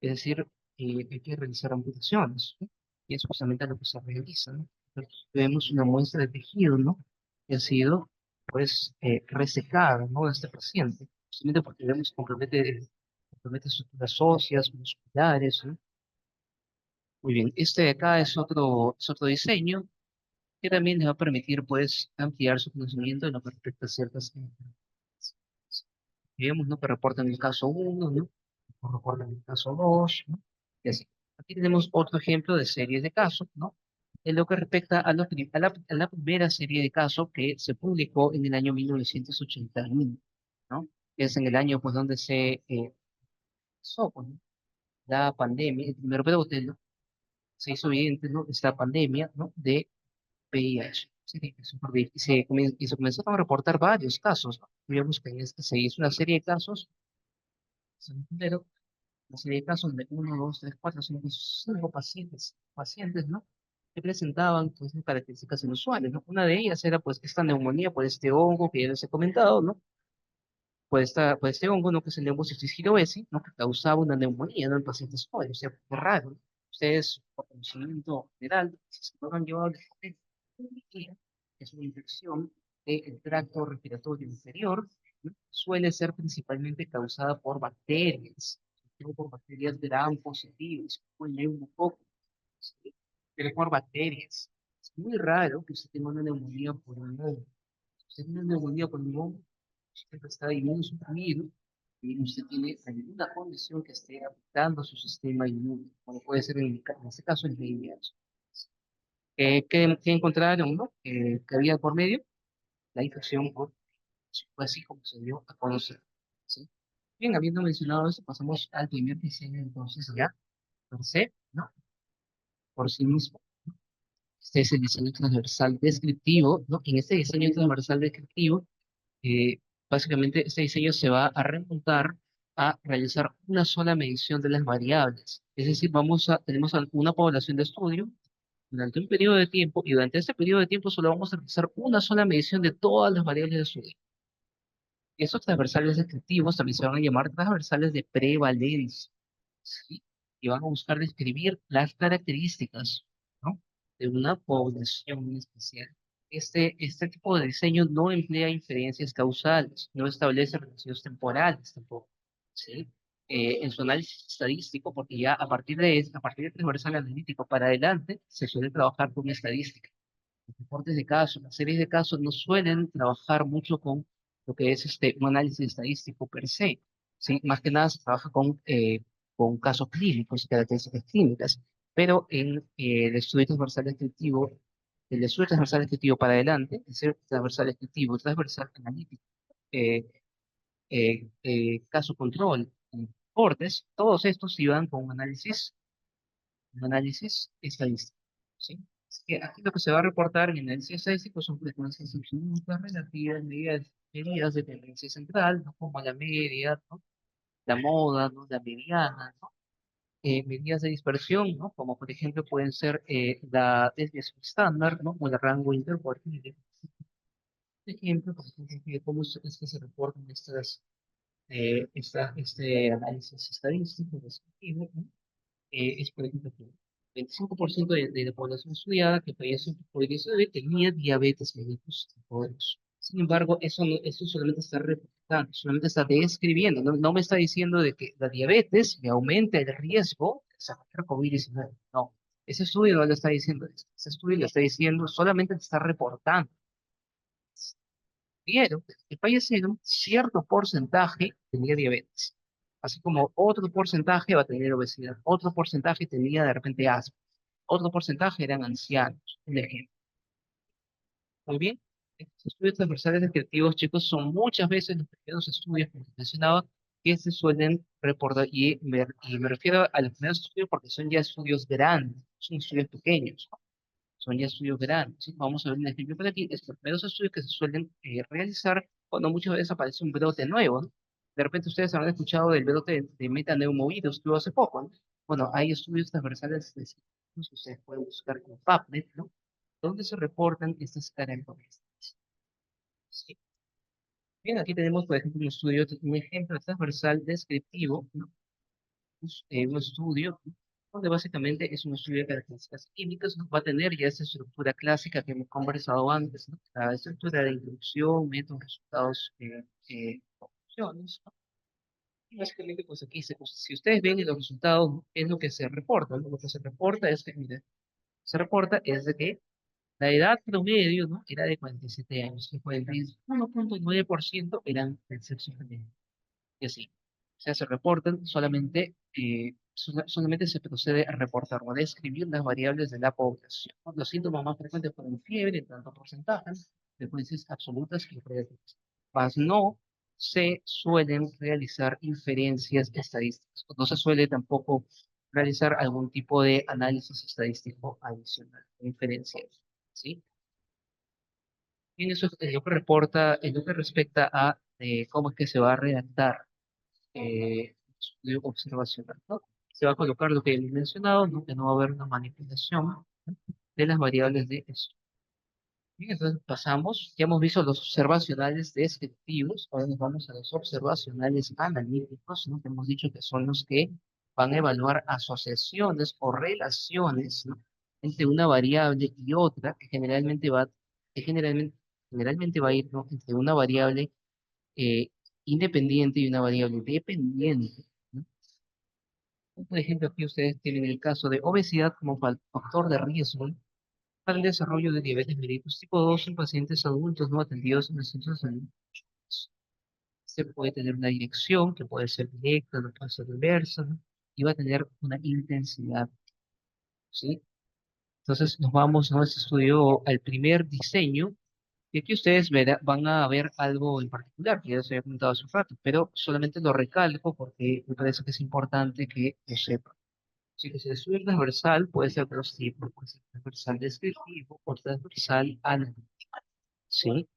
Es decir, hay que realizar amputaciones, ¿no? Y es justamente lo que se realiza, ¿no? Entonces, vemos una muestra de tejido, ¿no? Que ha sido, pues, resecada, ¿no? De este paciente, justamente porque vemos que compromete estructuras óseas, musculares, ¿no? Muy bien, este de acá es otro diseño que también les va a permitir, pues, ampliar su conocimiento en lo que respecta a ciertas enfermedades. Vemos, ¿no? Que reportan el caso uno, ¿no? Que reportan el caso 2, ¿no? Y así. Aquí tenemos otro ejemplo de series de casos, ¿no? En lo que respecta a, a la primera serie de casos que se publicó en el año 1981, ¿no? Que es en el año, pues, donde se empezó, pues, ¿no? La pandemia, el primer brote, ¿no? Se hizo evidente, ¿no? Esta pandemia, ¿no? De VIH. Sí, y se comenzaron a reportar varios casos, ¿no? Digamos que en este se hizo una serie de casos, primero, una serie de casos de uno, dos, tres, cuatro, cinco pacientes, ¿no? Que presentaban, pues, características inusuales, ¿no? Una de ellas era, pues, esta neumonía por este hongo que ya les he comentado, ¿no? Por este hongo, ¿no? Que es el Pneumocystis girovesi, ¿no? Que causaba una neumonía, ¿no? En pacientes jóvenes, o sea, qué raro, ¿no? Ustedes, por conocimiento general, si se lo han llevado al neumonía, es una infección del tracto respiratorio inferior, ¿no? Suele ser principalmente causada por bacterias, o por bacterias gram positivas, como el neumococo, ¿sí? Pero por bacterias. Es muy raro que usted tenga una neumonía por un hongo. Si usted tiene una neumonía por un hongo, usted está inmunosuprimido y usted tiene alguna condición que esté afectando su sistema inmune, como puede ser en este caso el VIH. ¿Qué encontraron, no? Que había por medio la infección por, fue así como se dio a conocer, ¿sí? Bien, habiendo mencionado eso, pasamos al primer diseño, entonces ya, per se, ¿no? Por sí mismo. Este es el diseño transversal descriptivo, ¿no? En este diseño transversal descriptivo, eh, básicamente este diseño se va a remontar a realizar una sola medición de las variables. Es decir, tenemos una población de estudio durante un periodo de tiempo y durante ese periodo de tiempo solo vamos a realizar una sola medición de todas las variables de estudio. Y esos transversales descriptivos también se van a llamar transversales de prevalencia, ¿sí? Y van a buscar describir las características, ¿no? De una población especial. Este tipo de diseño no emplea inferencias causales, no establece relaciones temporales tampoco, ¿sí? En su análisis estadístico, porque ya a partir del transversal analítico para adelante, se suele trabajar con estadística. Los reportes de casos, las series de casos no suelen trabajar mucho con lo que es un análisis estadístico per se, ¿sí? Más que nada se trabaja con casos clínicos y características clínicas, pero en el estudio transversal descriptivo para adelante, el transversal descriptivo, transversal analítico, eh, caso control, reportes, todos estos iban con un análisis estadístico, ¿sí? Así que aquí lo que se va a reportar en el análisis estadístico son frecuencias absolutas, relativas, medidas de tendencia central, ¿no? Como la media, ¿no? La moda, ¿no? La mediana, ¿no? Medidas de dispersión, ¿no? Como por ejemplo pueden ser la desviación estándar, ¿no? O el rango intercuartile. Por ejemplo, de cómo es que se reportan este análisis estadístico descriptivo, ¿no? Es, por ejemplo, que 25% de la población estudiada que falleció por COVID-19 tenía diabetes mellitus tipo 2. Sin embargo, eso solamente está reportando, solamente está describiendo, no me está diciendo de que la diabetes me aumenta el riesgo de desarrollar COVID-19. No, ese estudio no lo está diciendo eso. Ese estudio lo está diciendo, solamente está reportando. Pero que fallecieron, cierto porcentaje tenía diabetes. Así como otro porcentaje va a tener obesidad, otro porcentaje tenía de repente asma, otro porcentaje eran ancianos, un ejemplo. Muy bien. Estos estudios transversales descriptivos, chicos, son muchas veces los primeros estudios, como les mencionaba, que se suelen reportar, y me refiero a los primeros estudios porque son ya estudios grandes, son estudios pequeños, son ya estudios grandes, ¿sí? Vamos a ver un ejemplo por aquí. Estos primeros estudios que se suelen realizar cuando muchas veces aparece un brote nuevo, ¿no? De repente ustedes habrán escuchado del brote de metaneumovirus que hubo hace poco, ¿no? Bueno, hay estudios transversales específicos que ustedes pueden buscar con PubMed, ¿no? Donde se reportan estas características. ¿sí? Bien, aquí tenemos, por ejemplo, un ejemplo transversal descriptivo, ¿no? Un estudio donde básicamente es un estudio de características químicas, ¿no? Va a tener ya esa estructura clásica que hemos conversado antes, ¿no? La estructura de introducción, métodos, resultados, conclusiones, ¿no? Y básicamente, pues aquí, si ustedes ven los resultados, es lo que se reporta, ¿no? Lo que se reporta es que, mire, se reporta es de que la edad promedio, ¿no? Era de 47 años, y 41,9% eran del sexo femenino. Y así. O sea, se reportan solamente, solamente se procede a reportar o a describir las variables de la población, ¿no? Los síntomas más frecuentes fueron fiebre, tanto porcentajes, frecuencias absolutas y relativas. Mas no se suelen realizar inferencias estadísticas. No se suele tampoco realizar algún tipo de análisis estadístico adicional, inferencias, ¿sí? Y eso es lo que reporta, en lo que respecta a cómo es que se va a redactar estudio observacional, ¿no? Se va a colocar lo que he mencionado, ¿no? Que no va a haber una manipulación, ¿no? De las variables de esto. Bien, entonces pasamos, ya hemos visto los observacionales descriptivos, ahora nos vamos a los observacionales analíticos, ¿no? Que hemos dicho que son los que van a evaluar asociaciones o relaciones, ¿no? Entre una variable y otra, que generalmente va a ir, ¿no? Entre una variable eh, independiente y una variable dependiente, ¿no? Por ejemplo, aquí ustedes tienen el caso de obesidad como factor de riesgo para el desarrollo de diabetes mellitus tipo 2 en pacientes adultos no atendidos en los centros de salud. Se puede tener una dirección que puede ser directa, no puede ser inversa, ¿no? Y va a tener una intensidad, ¿sí? Entonces nos vamos a este estudio al primer diseño, y aquí ustedes van a ver algo en particular, que ya les había comentado hace un rato, pero solamente lo recalco porque me parece que es importante que lo sepan. Sí, que si el estudio transversal puede ser de dos tipos, puede ser transversal descriptivo o transversal analítico, ¿sí?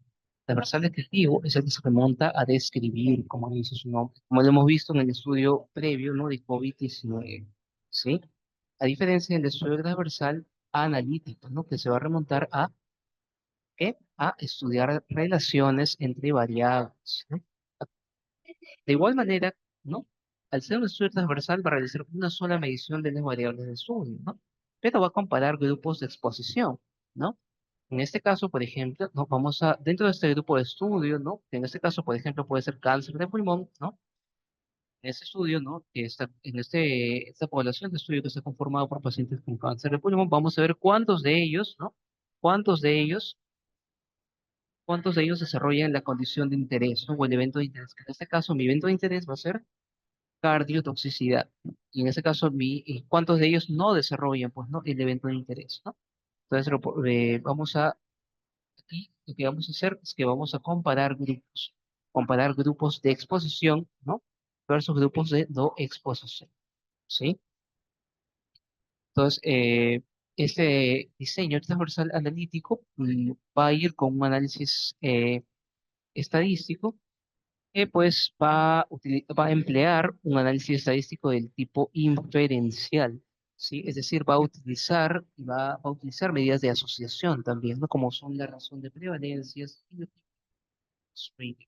Transversal descriptivo es el que se remonta a describir, como dice su nombre, como lo hemos visto en el estudio previo, ¿no? De COVID-19, ¿sí? A diferencia del estudio transversal analítico, ¿no? Que se va a remontar a, ¿qué? A estudiar relaciones entre variables, ¿no? De igual manera, ¿no? Al ser un estudio transversal va a realizar una sola medición de las variables de estudio, ¿no? Pero va a comparar grupos de exposición, ¿no? En este caso, por ejemplo, ¿no? Dentro de este grupo de estudio, ¿no? Que en este caso, por ejemplo, puede ser cáncer de pulmón, ¿no? En este estudio, ¿no? Esta población de estudio que está conformado por pacientes con cáncer de pulmón, vamos a ver cuántos de ellos, ¿no? Cuántos de ellos, cuántos de ellos desarrollan la condición de interés, ¿no? O el evento de interés. En este caso, mi evento de interés va a ser cardiotoxicidad, ¿no? Y en ese caso, ¿cuántos de ellos no desarrollan, pues, ¿no? El evento de interés, ¿no? Entonces, aquí lo que vamos a hacer es que vamos a comparar grupos de exposición, ¿no? Versus grupos de no exposición, ¿sí? Entonces, este diseño transversal analítico va a ir con un análisis estadístico que pues va a emplear un análisis estadístico del tipo inferencial, ¿sí? Es decir, va a utilizar medidas de asociación también, ¿no? Como son la razón de prevalencias y screening.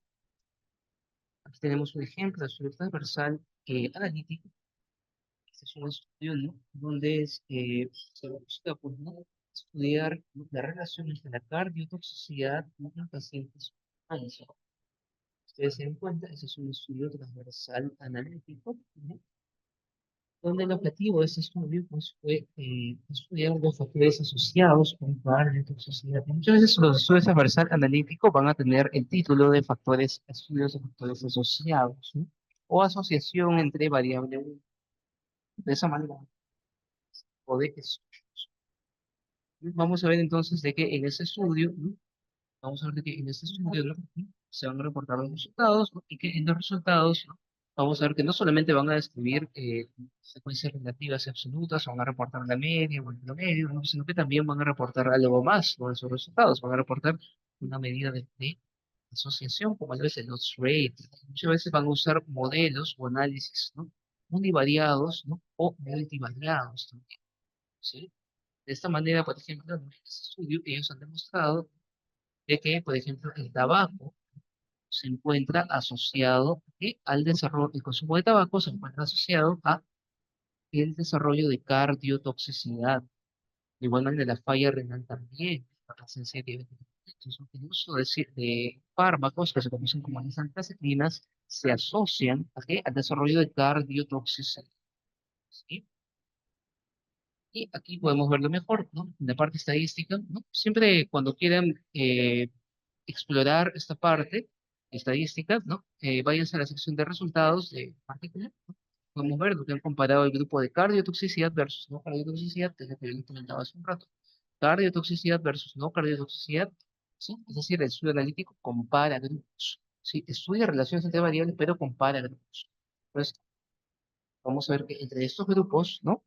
Aquí tenemos un ejemplo de estudio transversal analítico. Este es un estudio, ¿no? Donde se busca, pues, ¿no? Estudiar, ¿no? La relación entre la cardiotoxicidad, ¿no? En pacientes con cáncer. Ustedes se dan cuenta, ese es un estudio transversal analítico, ¿no? Donde el objetivo de este estudio pues, fue estudiar los factores asociados con cardiotoxicidad. Muchas veces los estudios transversal analíticos van a tener el título de estudios de factores asociados, ¿no? O asociación entre variable 1. De esa manera, o de eso. Vamos a ver entonces de que en ese estudio, ¿no? Vamos a ver de que en este estudio, ¿no? Se van a reportar los resultados, ¿no? Y que en los resultados, ¿no? Vamos a ver que no solamente van a describir secuencias relativas y absolutas, o van a reportar la media o el promedio, ¿no? Sino que también van a reportar algo más, ¿no? De esos resultados, van a reportar una medida de asociación, como a veces los rate. Muchas veces van a usar modelos o análisis, ¿no? Univariados, ¿no? O multivariados también, ¿sí? De esta manera, por ejemplo, en este estudio ellos han demostrado de que, por ejemplo, el tabaco se encuentra asociado al desarrollo, el consumo de tabaco se encuentra asociado a el desarrollo de cardiotoxicidad. De igual manera, la falla renal también, la presencia de diabetes. Entonces, el uso de fármacos que se conocen como las anticiclinas se asocian al desarrollo de cardiotoxicidad. ¿Sí? Y aquí podemos verlo mejor, ¿no? En la parte estadística, ¿no? Siempre cuando quieran explorar esta parte estadística, ¿no? Váyanse a la sección de resultados de partículas. Podemos ver lo que han comparado el grupo de cardiotoxicidad versus no cardiotoxicidad, que es lo que yo comentaba hace un rato. Cardiotoxicidad versus no cardiotoxicidad, ¿sí? Es decir, el estudio analítico compara grupos, ¿sí? Estudia relaciones entre variables, pero compara grupos. Entonces, vamos a ver que entre estos grupos, ¿no?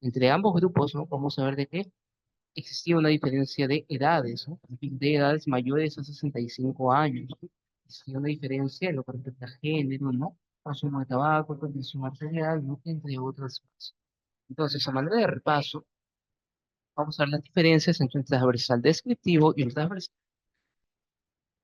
Entre ambos grupos, ¿no? Vamos a ver de qué existía una diferencia de edades, ¿no? De edades mayores a 65 años, ¿no? Existía una diferencia en lo que respecta a género, ¿no? Consumo de tabaco, condición arterial, ¿no? Entre otras cosas. Entonces, a manera de repaso, vamos a ver las diferencias entre el transversal descriptivo y el transversal,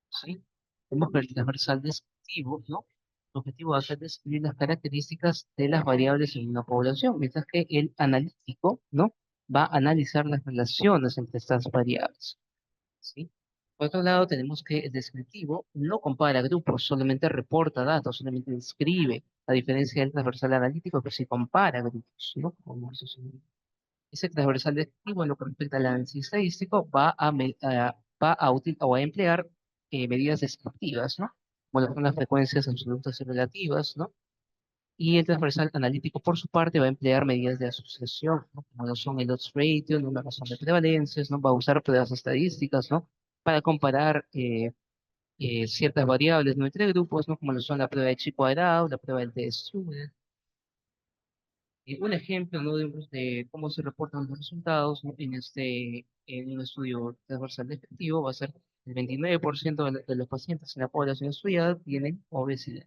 ¿sí? Vemos que el transversal descriptivo, ¿no? El objetivo va a ser describir las características de las variables en una población, mientras que el analítico, ¿no? Va a analizar las relaciones entre estas variables. ¿Sí? Por otro lado, tenemos que el descriptivo no compara grupos, solamente reporta datos, solamente describe, a diferencia del transversal analítico que sí compara grupos, ¿no? Ese transversal descriptivo, en lo que respecta al análisis estadístico, va a emplear medidas descriptivas, ¿no? Como lo son las frecuencias absolutas y relativas, ¿no? Y el transversal analítico, por su parte, va a emplear medidas de asociación, ¿no? Como lo son el odds ratio, ¿no? La razón de prevalencias, ¿no? Va a usar pruebas estadísticas, ¿no? Para comparar ciertas variables, ¿no? Entre grupos, ¿no? Como lo son la prueba de chi cuadrado, la prueba del t-student. Un ejemplo, ¿no? De cómo se reportan los resultados, ¿no? En un estudio transversal descriptivo va a ser el 29% de los pacientes en la población estudiada tienen obesidad.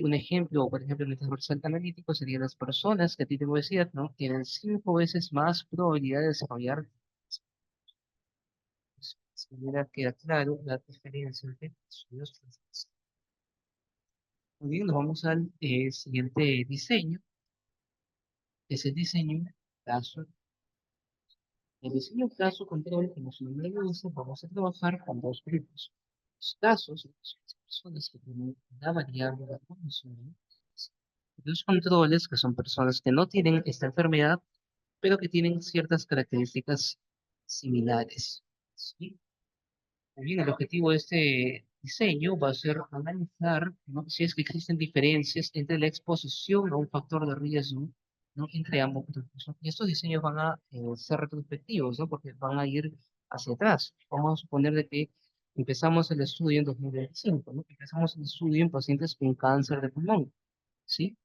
Un ejemplo, por ejemplo, en el transversal analítico serían las personas que tienen obesidad, ¿no? Tienen 5 veces más probabilidad de desarrollar. De manera queda claro la diferencia entre estudios transversales. Muy bien, nos vamos al siguiente diseño. Es el diseño caso. El diseño caso control, como su nombre lo dice, vamos a trabajar con dos grupos. Los casos son las personas que tienen una variable de condición. Los controles, que son personas que no tienen esta enfermedad, pero que tienen ciertas características similares. ¿Sí? Muy bien, el objetivo de este diseño va a ser analizar, ¿no? Si es que existen diferencias entre la exposición a un factor de riesgo, ¿no? Entre ambos grupos, ¿no? Y estos diseños van a ser retrospectivos, ¿no? Porque van a ir hacia atrás. Vamos a suponer de que empezamos el estudio en 2025, ¿no? Empezamos el estudio en pacientes con cáncer de pulmón, ¿sí?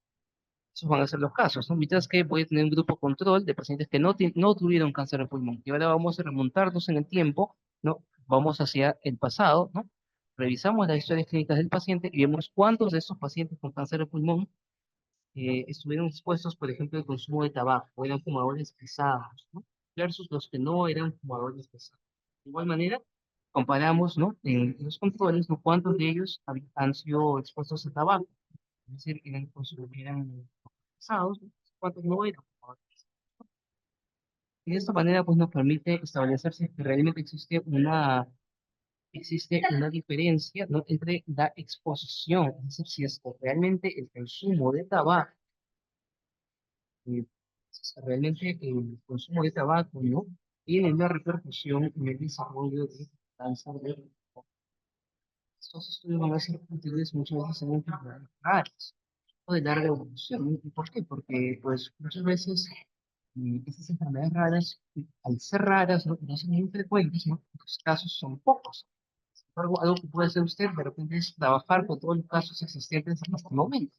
Esos van a ser los casos, ¿no? Mientras que voy a tener un grupo control de pacientes que no tuvieron cáncer de pulmón. Y ahora vamos a remontarnos en el tiempo, ¿no? Vamos hacia el pasado, ¿no? Revisamos las historias clínicas del paciente y vemos cuántos de esos pacientes con cáncer de pulmón estuvieron expuestos, por ejemplo, al consumo de tabaco, o eran fumadores pesados, ¿no? Versus los que no eran fumadores pesados. De igual manera, comparamos, ¿no? En los controles, ¿no? ¿Cuántos de ellos han sido expuestos a tabaco? Es decir, eran pesados, ¿no? ¿Cuántos no eran? Y de esta manera, pues nos permite establecer si es que realmente existe una diferencia, ¿no? Entre la exposición, es decir, si es que realmente el consumo de tabaco, si es que realmente el consumo de tabaco, ¿no? Tiene una repercusión en el desarrollo de cáncer de pulmón. Estos estudios van a ser útiles muchas veces en enfermedades raras o de larga evolución. ¿Y por qué? Porque, pues, muchas veces estas enfermedades raras, al ser raras, no son muy frecuentes, ¿no? Los casos son pocos. Sin embargo, algo que puede hacer usted de repente es trabajar con todos los casos existentes en este momento.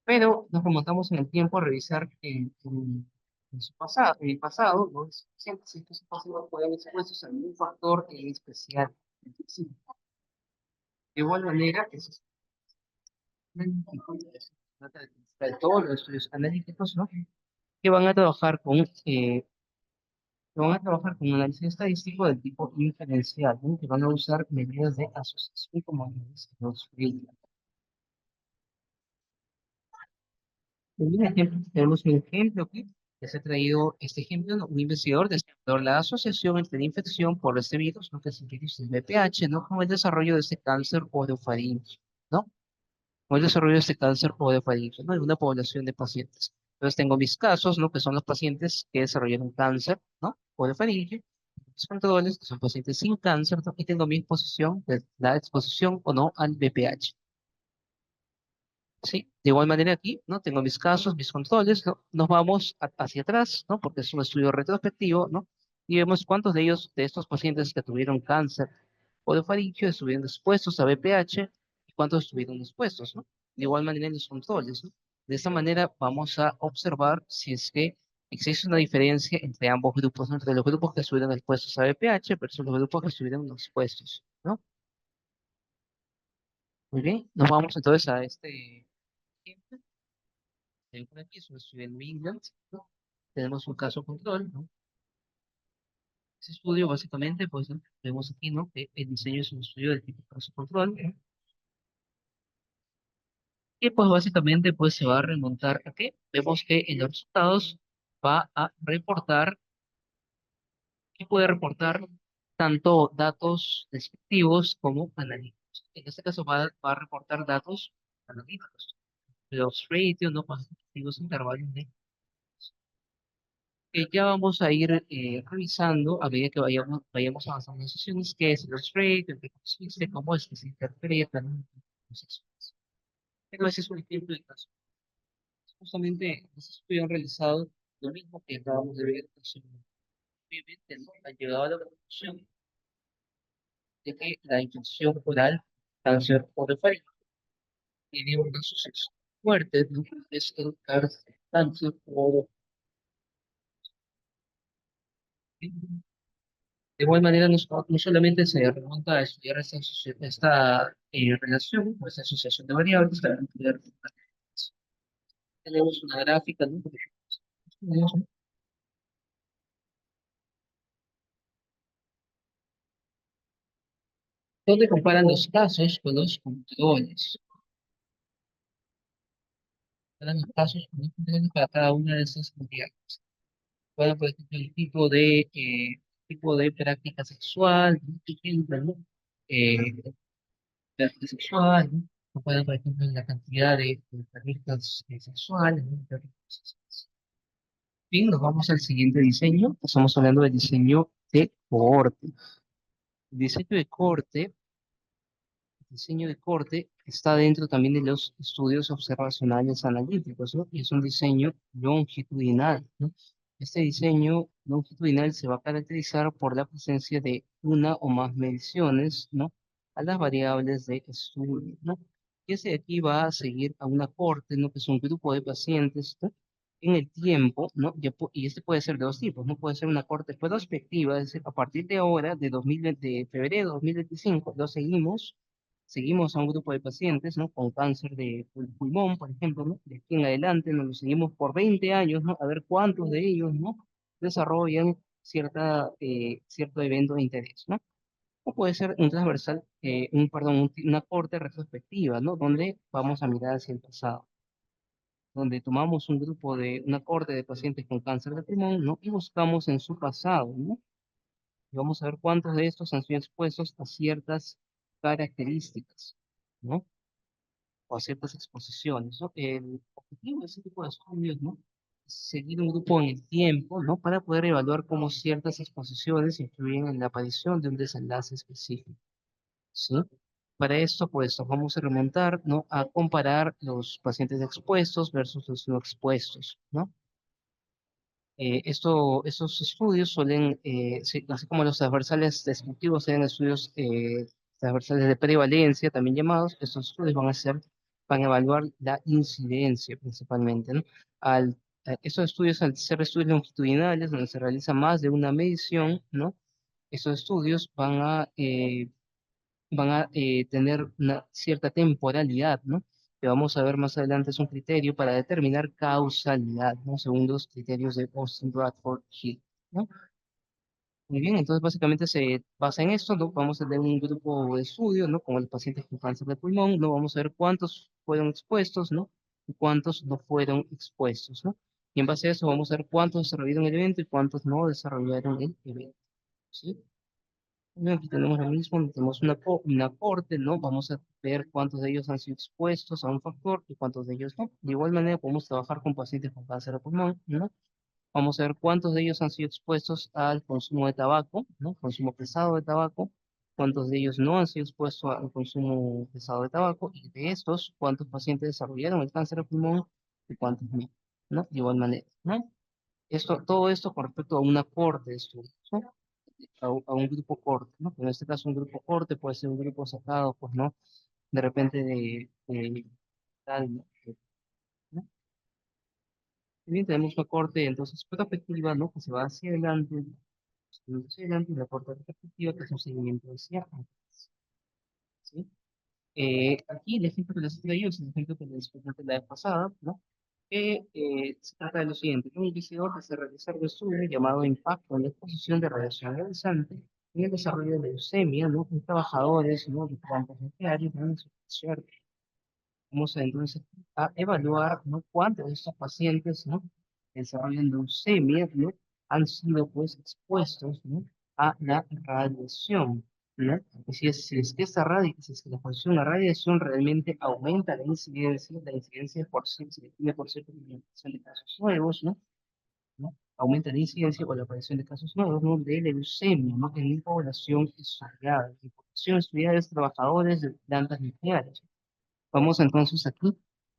Pero nos remontamos en el tiempo a revisar en su pasado, en el pasado, ¿no? Es suficiente si estos pacientes pueden expuestos a algún factor especial. Sí. De igual manera, eso es analítico, se trata de todos los estudios analíticos, ¿no? Que van a trabajar con van a trabajar con un análisis estadístico del tipo inferencial, ¿no? Que van a usar medidas de asociación como medidas de Gauss-Seidel. Un ejemplo, tenemos un ejemplo aquí, que se ha traído este ejemplo, ¿no? Un investigador descubrió la asociación entre la infección por este virus, ¿no? Que es el virus del VPH, ¿no? Con el desarrollo de este cáncer orofaringeo, ¿no? Con el desarrollo de este cáncer orofaringeo, ¿no? En una población de pacientes. Entonces tengo mis casos, ¿no? Que son los pacientes que desarrollaron cáncer, ¿no? Orofaringeo, mis controles, que son pacientes sin cáncer, ¿no? Y tengo mi exposición, la exposición o no al VPH. Sí, de igual manera aquí, ¿no? Tengo mis casos, mis controles, ¿no? Nos vamos hacia atrás, ¿no? Porque es un estudio retrospectivo, ¿no? Y vemos cuántos de ellos, de estos pacientes que tuvieron cáncer o de faringio, estuvieron expuestos a BPH y cuántos estuvieron expuestos, ¿no? De igual manera en los controles, ¿no? De esta manera vamos a observar si es que existe una diferencia entre ambos grupos, ¿no? Entre los grupos que estuvieron expuestos a BPH versus los grupos que estuvieron no expuestos, ¿no? Muy bien, nos vamos entonces a este ejemplo. Por aquí es un estudio en New England, ¿no? Tenemos un caso control, ¿no? Ese estudio básicamente, pues, ¿no? Vemos aquí, ¿no? Que el diseño es un estudio del tipo caso control, ¿no? Y pues básicamente, pues se va a remontar a qué. Vemos que en los resultados va a reportar, que puede reportar tanto datos descriptivos como analíticos. En este caso va a reportar datos analíticos. Los ratios, ¿no? Cuantitativos intervalos de que ya vamos a ir revisando a medida que vayamos avanzando en sesiones, qué es el rate, en qué consiste, cómo es que se interpretan los expresos. Pero ese es un ejemplo de caso. Justamente, los estudios han realizado lo mismo que acabamos de ver. Obviamente, ¿no? Han llegado a la conclusión de que la infección oral, cáncer orofaringeo, tiene una asociación fuerte, ¿no? Es el cáncer orofaringeo. De igual manera, no solamente se remonta a estudiar esta relación, o esta asociación de variables, también estudiar tenemos una gráfica, ¿no? Tenemos- donde comparan los casos con los controles. Comparan los casos con los controles para cada una de esas variables. Bueno, por ejemplo, el tipo de práctica sexual, ¿no? Por ejemplo, ¿no? Práctica sexual, ¿no? Comparan, por ejemplo, la cantidad de prácticas sexuales, ¿no? Bien, nos vamos al siguiente diseño. Estamos hablando del diseño de corte. El diseño de corte está dentro también de los estudios observacionales analíticos, ¿no? Y es un diseño longitudinal, ¿no? Este diseño longitudinal se va a caracterizar por la presencia de una o más mediciones, ¿no? A las variables de estudio, ¿no? Y ese de aquí va a seguir a una corte, ¿no? Que es un grupo de pacientes, ¿no? En el tiempo, ¿no? Y este puede ser de dos tipos, ¿no? Puede ser una corte prospectiva, es decir, a partir de ahora, de 2020, de febrero de 2025, lo seguimos a un grupo de pacientes, ¿no? Con cáncer de pulmón, por ejemplo, ¿no? De aquí en adelante nos lo seguimos por 20 años, ¿no? A ver cuántos de ellos, ¿no? Desarrollan cierto evento de interés, ¿no? O puede ser un transversal, perdón, una corte retrospectiva, ¿no? Donde vamos a mirar hacia el pasado, donde tomamos una corte de pacientes con cáncer de pulmón, ¿no? Y buscamos en su pasado, ¿no? Y vamos a ver cuántos de estos han sido expuestos a ciertas características, ¿no? O a ciertas exposiciones, ¿no? El objetivo de ese tipo de estudios, ¿no? Es seguir un grupo en el tiempo, ¿no? Para poder evaluar cómo ciertas exposiciones influyen en la aparición de un desenlace específico, ¿sí? Para esto, pues, nos vamos a remontar, ¿no? A comparar los pacientes expuestos versus los no expuestos, ¿no? Estos estudios suelen, sí, así como los transversales descriptivos sean estudios transversales de prevalencia, también llamados, estos estudios van a evaluar la incidencia principalmente, ¿no? Estos estudios, al ser estudios longitudinales, donde se realiza más de una medición, ¿no? Estos estudios van a tener una cierta temporalidad, ¿no? Que vamos a ver más adelante es un criterio para determinar causalidad, ¿no? Según los criterios de Austin Bradford Hill, ¿no? Muy bien, entonces básicamente se basa en esto, ¿no? Vamos a tener un grupo de estudio, ¿no? Con los pacientes con cáncer de pulmón, ¿no? Vamos a ver cuántos fueron expuestos, ¿no? Y cuántos no fueron expuestos, ¿no? Y en base a eso vamos a ver cuántos desarrollaron el evento y cuántos no desarrollaron el evento, ¿sí? Y aquí tenemos lo mismo, tenemos una corte, ¿no? Vamos a ver cuántos de ellos han sido expuestos a un factor y cuántos de ellos no. De igual manera podemos trabajar con pacientes con cáncer de pulmón, ¿no? Vamos a ver cuántos de ellos han sido expuestos al consumo de tabaco, ¿no? Consumo pesado de tabaco, cuántos de ellos no han sido expuestos al consumo pesado de tabaco, y de estos, cuántos pacientes desarrollaron el cáncer de pulmón y cuántos no, ¿no? De igual manera, ¿no? Todo esto con respecto a una corte de estudios, ¿no? A un grupo corte, ¿no? En este caso, un grupo corte puede ser un grupo sacado, pues, ¿no? De repente tal, ¿no? Bien, tenemos una corte, entonces, perspectiva, ¿no? Que se va hacia adelante, hacia adelante, y la corte perspectiva, que es un seguimiento hacia atrás, ¿sí? Aquí el ejemplo que les traigo es el ejemplo que les presenté la vez pasada, ¿no? Que se trata de lo siguiente: un investigador que se realizar un estudio llamado Impacto en la exposición de radiación ionizante en el desarrollo de leucemia, ¿no? En trabajadores, ¿no? De plantas nucleares, ¿no? En su vamos a, entonces a evaluar, ¿no? Cuántos de estos pacientes, ¿no? Que desarrollan leucemia, ¿no? Han sido pues expuestos, ¿no? A la radiación, ¿no? Y si es que si es que la exposición a radiación realmente aumenta la incidencia por ciento, se define por ciento de la aparición de casos nuevos, ¿no? ¿No? Aumenta la incidencia o la aparición de casos nuevos, ¿no? De leucemia, ¿no? En la población estudiada, en población estudiada de trabajadores de plantas nucleares. Vamos entonces aquí,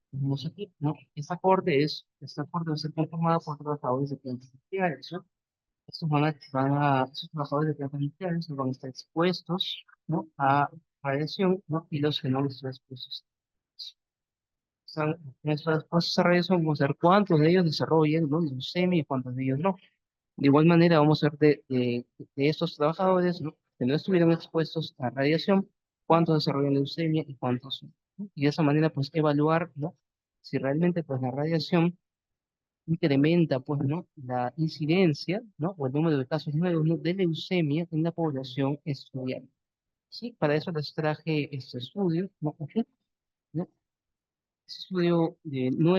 tenemos aquí, ¿no? Esta corte va a ser conformada por trabajadores de plantas nucleares, ¿no? Estos trabajadores de plantas nucleares van a estar expuestos, ¿no? A radiación, ¿no? Y los que no les están expuestos. En estos expuestos a radiación vamos a ver cuántos de ellos desarrollan, ¿no? Leucemia y cuántos de ellos no. De igual manera, vamos a ver de estos trabajadores, ¿no? Que no estuvieron expuestos a radiación, cuántos desarrollan leucemia y cuántos no, ¿no? Y de esa manera, pues, evaluar, ¿no? Si realmente, pues, la radiación incrementa, pues, ¿no? La incidencia, ¿no? O el número de casos nuevos, ¿no? De leucemia en la población estudiada. Sí, para eso les traje este estudio, ¿no? Aquí, ¿no? Este estudio no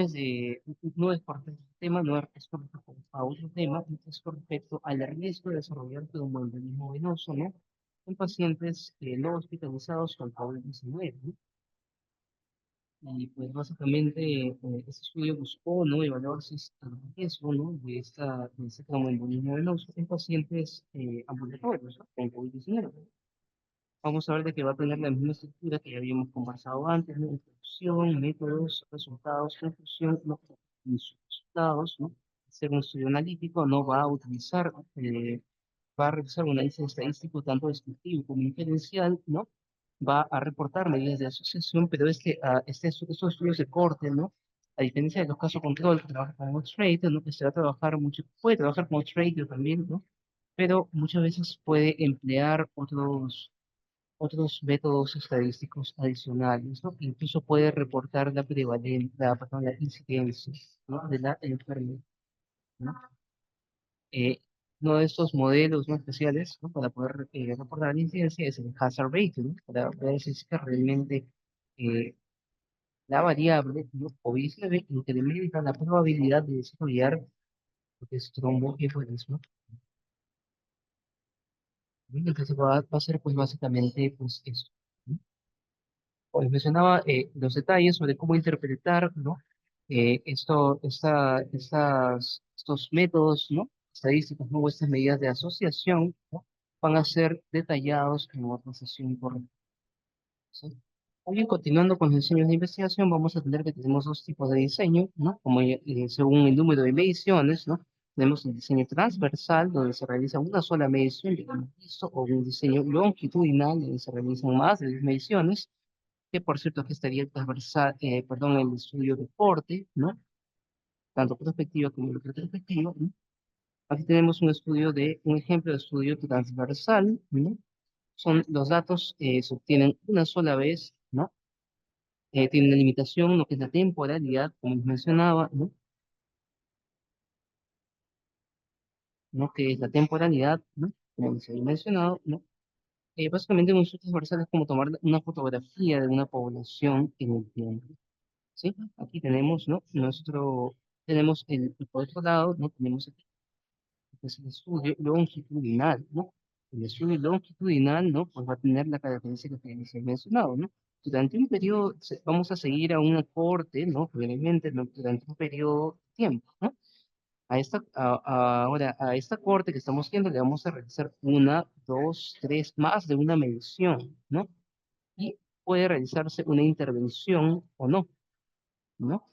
es por este tema, no es por respecto a otro tema, es con respecto al riesgo de desarrollar pneumoembolismo venoso, ¿no? En pacientes no hospitalizados con COVID-19, ¿no? Y pues básicamente este estudio buscó, ¿no? Evaluar si es el riesgo, ¿no? De este pneumoembolismo venoso en pacientes ambulatorios, ¿no? Con COVID-19. Vamos a ver de que va a tener la misma estructura que ya habíamos conversado antes, ¿no? Introducción, métodos, resultados, conclusión, ¿no? Y sus resultados, ¿no? Ser un estudio analítico, no va a utilizar, va a realizar un análisis estadístico tanto descriptivo como inferencial, ¿no? Va a reportar medidas de asociación, pero estos estudios de corte, ¿no? A diferencia de los casos control que trabaja con Oxford, ¿no? Que se va a trabajar mucho, puede trabajar con Oxford también, ¿no? Pero muchas veces puede emplear otros métodos estadísticos adicionales, ¿no? Incluso puede reportar la prevalencia, perdón, la incidencia, ¿no? De la enfermedad, ¿no? Eh, Uno de estos modelos no especiales, ¿no? Para poder reportar la incidencia es el hazard ratio, ¿no? Para ver si es que realmente eh, la variable, ¿no? COVID-19 incrementa la probabilidad de desarrollar lo que es tromboembolismo, ¿no? Entonces va a ser pues básicamente pues eso, ¿no? Como les mencionaba, los detalles sobre cómo interpretar, ¿no? Estos métodos, ¿no? Estadísticos, ¿no? O estas medidas de asociación, ¿no? Van a ser detallados en otra sesión correcta, ¿sí? Muy bien, continuando con los diseños de investigación, vamos a tener que tenemos dos tipos de diseño, ¿no? Como según el número de mediciones, ¿no? Tenemos el diseño transversal, donde se realiza una sola medición, digamos, o un diseño longitudinal, donde se realizan más de 10 mediciones, que por cierto aquí estaría el transversal, perdón, el estudio de corte, ¿no? Tanto prospectiva como retrospectiva, ¿no? Aquí tenemos un ejemplo de estudio transversal, ¿no? Son los datos se obtienen una sola vez, ¿no? Tiene una limitación, lo que es la temporalidad, como les mencionaba, ¿no? ¿No? Que es la temporalidad, ¿no? como les había mencionado, ¿no? Básicamente un estudio transversal es como tomar una fotografía de una población en el tiempo, ¿sí? Aquí tenemos, ¿no? Tenemos por otro lado, ¿no? Tenemos aquí pues, el estudio longitudinal, ¿no? El estudio longitudinal, ¿no? Pues va a tener la característica que les he mencionado, ¿no? Durante un periodo, vamos a seguir a un corte, ¿no? Probablemente, ¿no? Durante un periodo de tiempo, ¿no? Ahora, a esta corte que estamos viendo le vamos a realizar una, dos, tres, más de una medición, ¿no? Y puede realizarse una intervención o no, ¿no?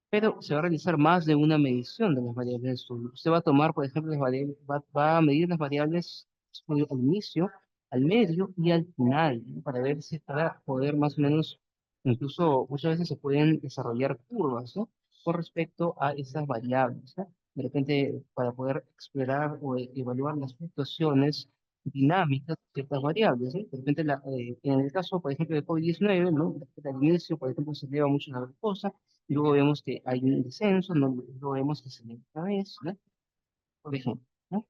Pero se va a realizar más de una medición de las variables del estudio. Usted va a tomar, por ejemplo, va a medir las variables al inicio, al medio y al final, ¿no? Para ver si para poder más o menos, incluso muchas veces se pueden desarrollar curvas, ¿no? Con respecto a esas variables, ¿no? De repente, para poder explorar o evaluar las fluctuaciones dinámicas de ciertas variables, ¿no? De repente, en el caso, por ejemplo, de COVID-19, ¿no? Al inicio, por ejemplo, se eleva mucho la glucosa, y luego vemos que hay un descenso, ¿no? Luego vemos que se eleva otra vez, ¿no? Por ejemplo, ¿no?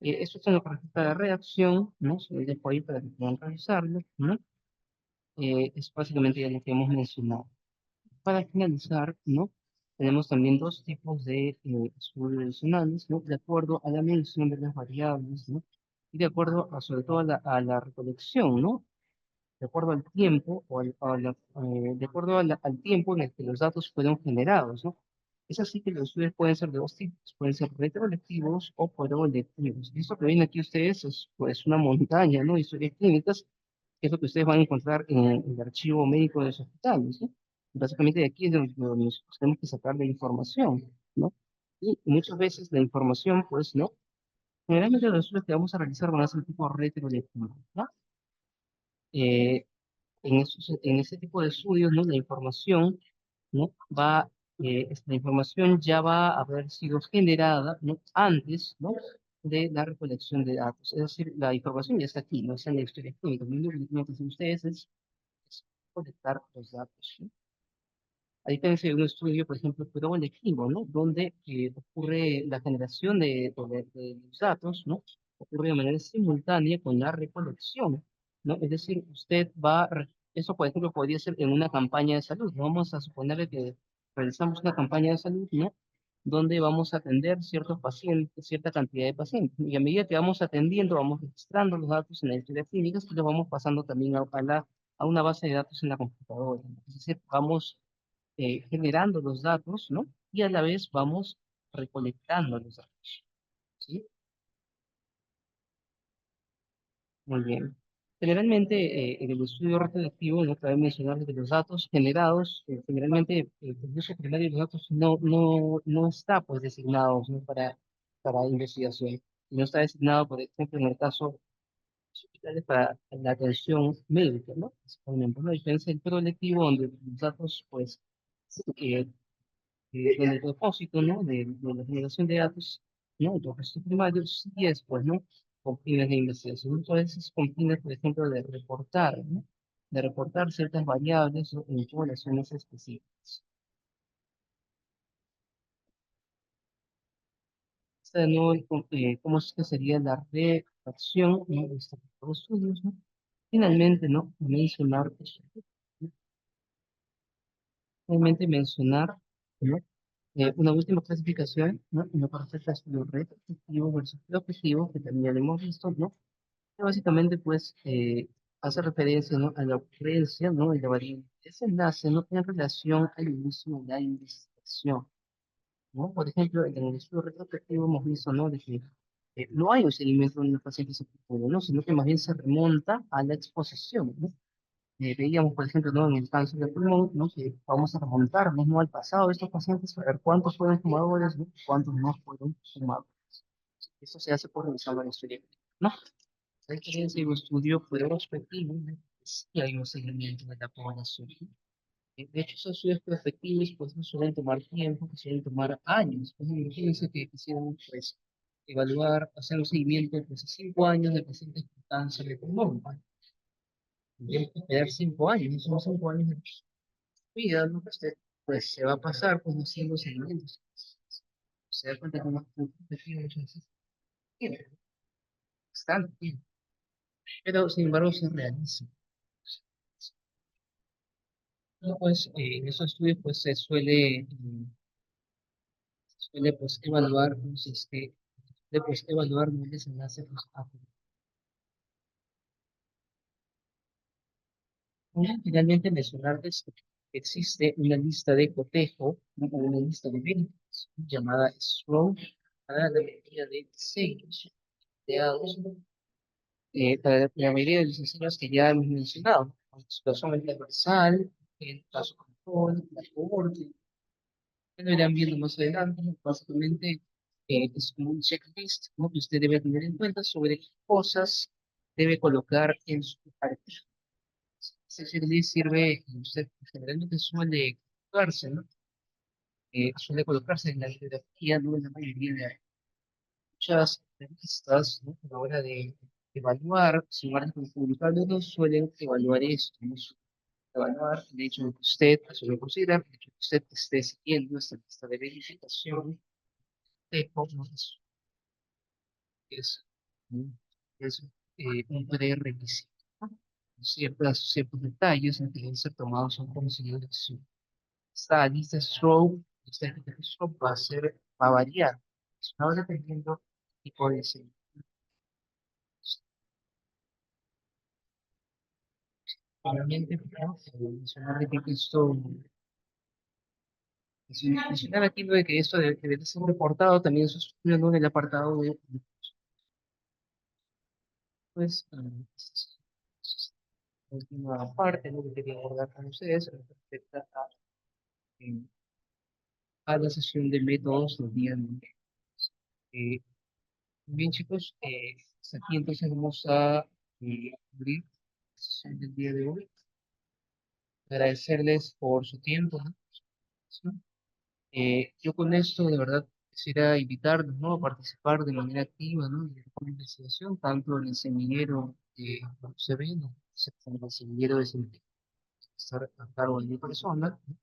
Esto es lo que respecta a la reacción, ¿no? Se lo dejo ahí para que puedan revisarlo, ¿no? Es básicamente ya lo que hemos mencionado. Para finalizar, ¿no? Tenemos también dos tipos de estudios adicionales, ¿no? De acuerdo a la medición de las variables, ¿no? Y de acuerdo a, sobre todo a la recolección, ¿no? De acuerdo al tiempo de acuerdo al tiempo en el que los datos fueron generados, ¿no? Es así que los estudios pueden ser de dos tipos, pueden ser retrolectivos o prolectivos. Esto que ven aquí ustedes es pues una montaña, ¿no? Historias clínicas, que es lo que ustedes van a encontrar en el archivo médico de los hospitales, ¿no? Básicamente de aquí es donde nosotros tenemos que sacar la información, ¿no? Y muchas veces la información, pues, ¿no? Generalmente los estudios que vamos a realizar van a ser tipo retrolectivo, ¿no? Eh, en ese tipo de estudios, ¿no? La información, ¿no? La información ya va a haber sido generada, ¿no? Antes, ¿no? De la recolección de datos. Es decir, la información ya está aquí, no está en la historia clínica. Lo único que tienen que hacer ustedes es colectar los datos, ¿no? A diferencia de un estudio, por ejemplo, colectivo, ¿no? Donde ocurre la generación de los datos, ¿no? Ocurre de manera simultánea con la recolección, ¿no? Es decir, eso por ejemplo podría ser en una campaña de salud, ¿no? Vamos a suponer que realizamos una campaña de salud, ¿no? Donde vamos a atender ciertos pacientes, cierta cantidad de pacientes, y a medida que vamos atendiendo, vamos registrando los datos en la historia clínica y los vamos pasando también a una base de datos en la computadora, ¿no? Es decir, vamos generando los datos, ¿no? Y a la vez vamos recolectando los datos, ¿sí? Muy bien. Generalmente, en el estudio retroactivo, no cabe mencionar que los datos generados, generalmente, el uso primario de los datos no está, pues, designado, ¿no? Para investigación. Y no está designado, por ejemplo, en el caso de hospitales para la atención médica, ¿no? Por ejemplo, la diferencia del colectivo, donde los datos, pues, eh, en el propósito, ¿no? De la generación de datos, ¿no? Los registros primarios y después, ¿no? Con fines de investigación. Entonces, con fines, por ejemplo, de reportar, ¿no? De reportar ciertas variables o en poblaciones específicas. Esta de nuevo, ¿cómo es que sería la redacción, ¿no? De este tipo de estudios, ¿no? Finalmente, ¿no? ¿no? Una última clasificación, ¿no? Una perfecta estudio retrospectivo versus prospectivo, que también ya lo hemos visto, ¿no? Que básicamente, pues, hace referencia, ¿no? A la ocurrencia, ¿no? De la variable desenlace, ¿no? En relación al inicio de la investigación, ¿no? Por ejemplo, en el estudio retrospectivo hemos visto, ¿no? De que no hay un seguimiento de los pacientes en futuro, ¿no? Sino que más bien se remonta a la exposición, ¿no? Veíamos, por ejemplo, ¿no? En el cáncer de pulmón, ¿no? Que vamos a remontarnos, ¿no? Al pasado de estos pacientes para ver cuántos fueron fumadores, ¿no? Cuántos no fueron fumadores. Eso se hace por revisar la historia, ¿no? Hay que hacer un estudio prospectivo, ¿no? Y hay un seguimiento de la población. De hecho, esos estudios prospectivos, pues, no suelen tomar tiempo, que suelen tomar años. Pues, imagínense que quisieran, pues, evaluar, hacer un seguimiento, pues, a 5 años de pacientes con cáncer de pulmón, ¿vale? Tendríamos que esperar 5 años, no son 5 años de vida, ¿no? Que usted, pues, se va a pasar, pues, haciendo seguimientos. Se da cuenta que más prospectivo muchas veces tiene. bastante tiempo, pero sin embargo se realiza. No, pues en esos estudios pues se suele pues evaluar pues, pues, evaluar un desenlace pues, finalmente mencionarles que existe una lista de cotejo, ¿no? O una lista de ventas llamada STROBE para la mayoría de diseños creados, para la mayoría de los diseños que ya hemos mencionado, situación universal, el paso control, la cohorte, que lo irán viendo más adelante, ¿no? Básicamente es como un checklist, ¿no? Que usted debe tener en cuenta sobre qué cosas debe colocar en su carpeta. Ese checklist sirve, usted generalmente suele colocarse, ¿no? Suele colocarse en la bibliografía, ¿no? En la mayoría de muchas revistas, ¿no? A la hora de evaluar si un artículo es publicable o no, suelen evaluar esto, ¿no? Evaluar el hecho de que usted, suele considerar el hecho de que usted esté siguiendo esta lista de verificación de cómo es, ¿no? Es un prerequisito, ¿no? Ciertos detalles que deben ser tomados en consideración. Esta lista stroke, esta lista stroke va a variar, va dependiendo del tipo de diseño. Obviamente, ¿no? Mencionar de que esto, mencionar aquí lo de que esto debe ser reportado, también eso es en el apartado de, pues, la última parte, ¿no? Que quería abordar con ustedes respecto eh, a la sesión de métodos del día de hoy. Eh, Bien, chicos, hasta aquí entonces vamos a abrir la sesión del día de hoy. Agradecerles por su tiempo, ¿no? Sí. Yo con esto, de verdad, quisiera invitarlos, ¿no? A participar de manera activa, ¿no? En la investigación, tanto en el semillero que se ve, ¿no? En el semillero es estar a cargo de mi persona, ¿no?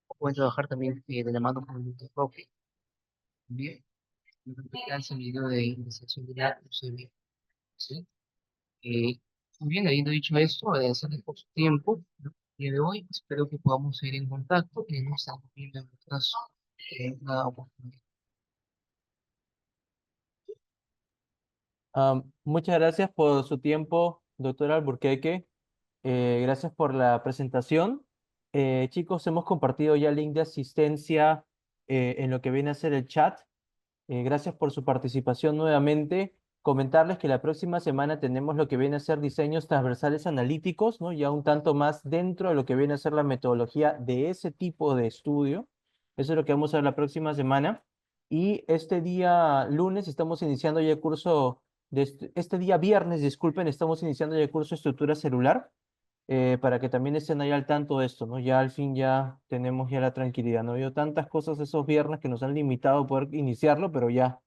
O pueden trabajar también de la mano con el propio, también, en el semillero de investigación de la UCB, ¿sí? Eh, Muy bien, habiendo dicho esto, agradecerles por su tiempo, ¿no? El día de hoy, espero que podamos seguir en contacto, que nos estamos viendo en otra oportunidad. Muchas gracias por su tiempo, doctor Alburquerque. Gracias por la presentación. Chicos, hemos compartido ya el link de asistencia en lo que viene a ser el chat. Gracias por su participación nuevamente. Comentarles que la próxima semana tenemos lo que viene a ser diseños transversales analíticos, ¿no? Ya un tanto más dentro de lo que viene a ser la metodología de ese tipo de estudio. Eso es lo que vamos a ver la próxima semana. Y este día lunes estamos iniciando ya el curso, este día viernes, disculpen, estamos iniciando ya el curso de estructura celular para que también estén ahí al tanto de esto, ¿no? Ya al fin ya tenemos ya la tranquilidad, ¿no? Ha habido tantas cosas esos viernes que nos han limitado a poder iniciarlo, pero ya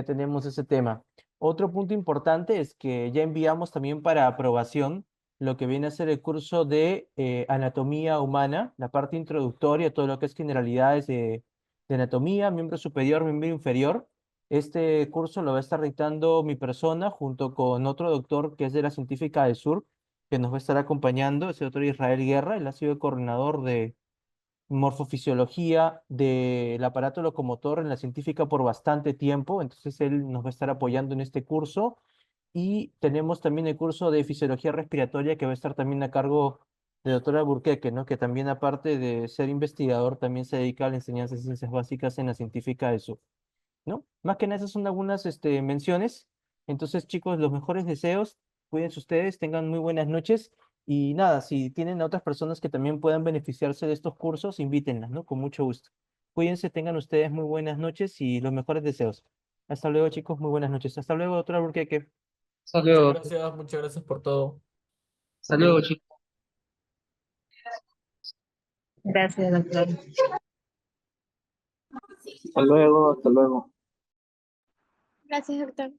tenemos ese tema. Otro punto importante es que ya enviamos también para aprobación lo que viene a ser el curso de anatomía humana, la parte introductoria, todo lo que es generalidades de anatomía, miembro superior, miembro inferior. Este curso lo va a estar dictando mi persona junto con otro doctor que es de la Científica del Sur que nos va a estar acompañando, es el doctor Israel Guerra, él ha sido el coordinador de morfofisiología del aparato locomotor en la científica por bastante tiempo, entonces él nos va a estar apoyando en este curso y tenemos también el curso de fisiología respiratoria que va a estar también a cargo de doctora Burqueque, ¿no? Que también aparte de ser investigador, también se dedica a la enseñanza de ciencias básicas en la científica del sur. ¿No? Más que nada, esas son algunas menciones. Entonces, chicos, los mejores deseos, cuídense ustedes, tengan muy buenas noches y nada, si tienen a otras personas que también puedan beneficiarse de estos cursos, invítenlas, ¿no? Con mucho gusto. Cuídense, tengan ustedes muy buenas noches y los mejores deseos. Hasta luego, chicos, muy buenas noches. Hasta luego, doctora Burqueque. Hasta luego, Muchas gracias por todo. hasta luego, chicos. Gracias, doctor. Hasta luego, hasta luego. Gracias, doctor.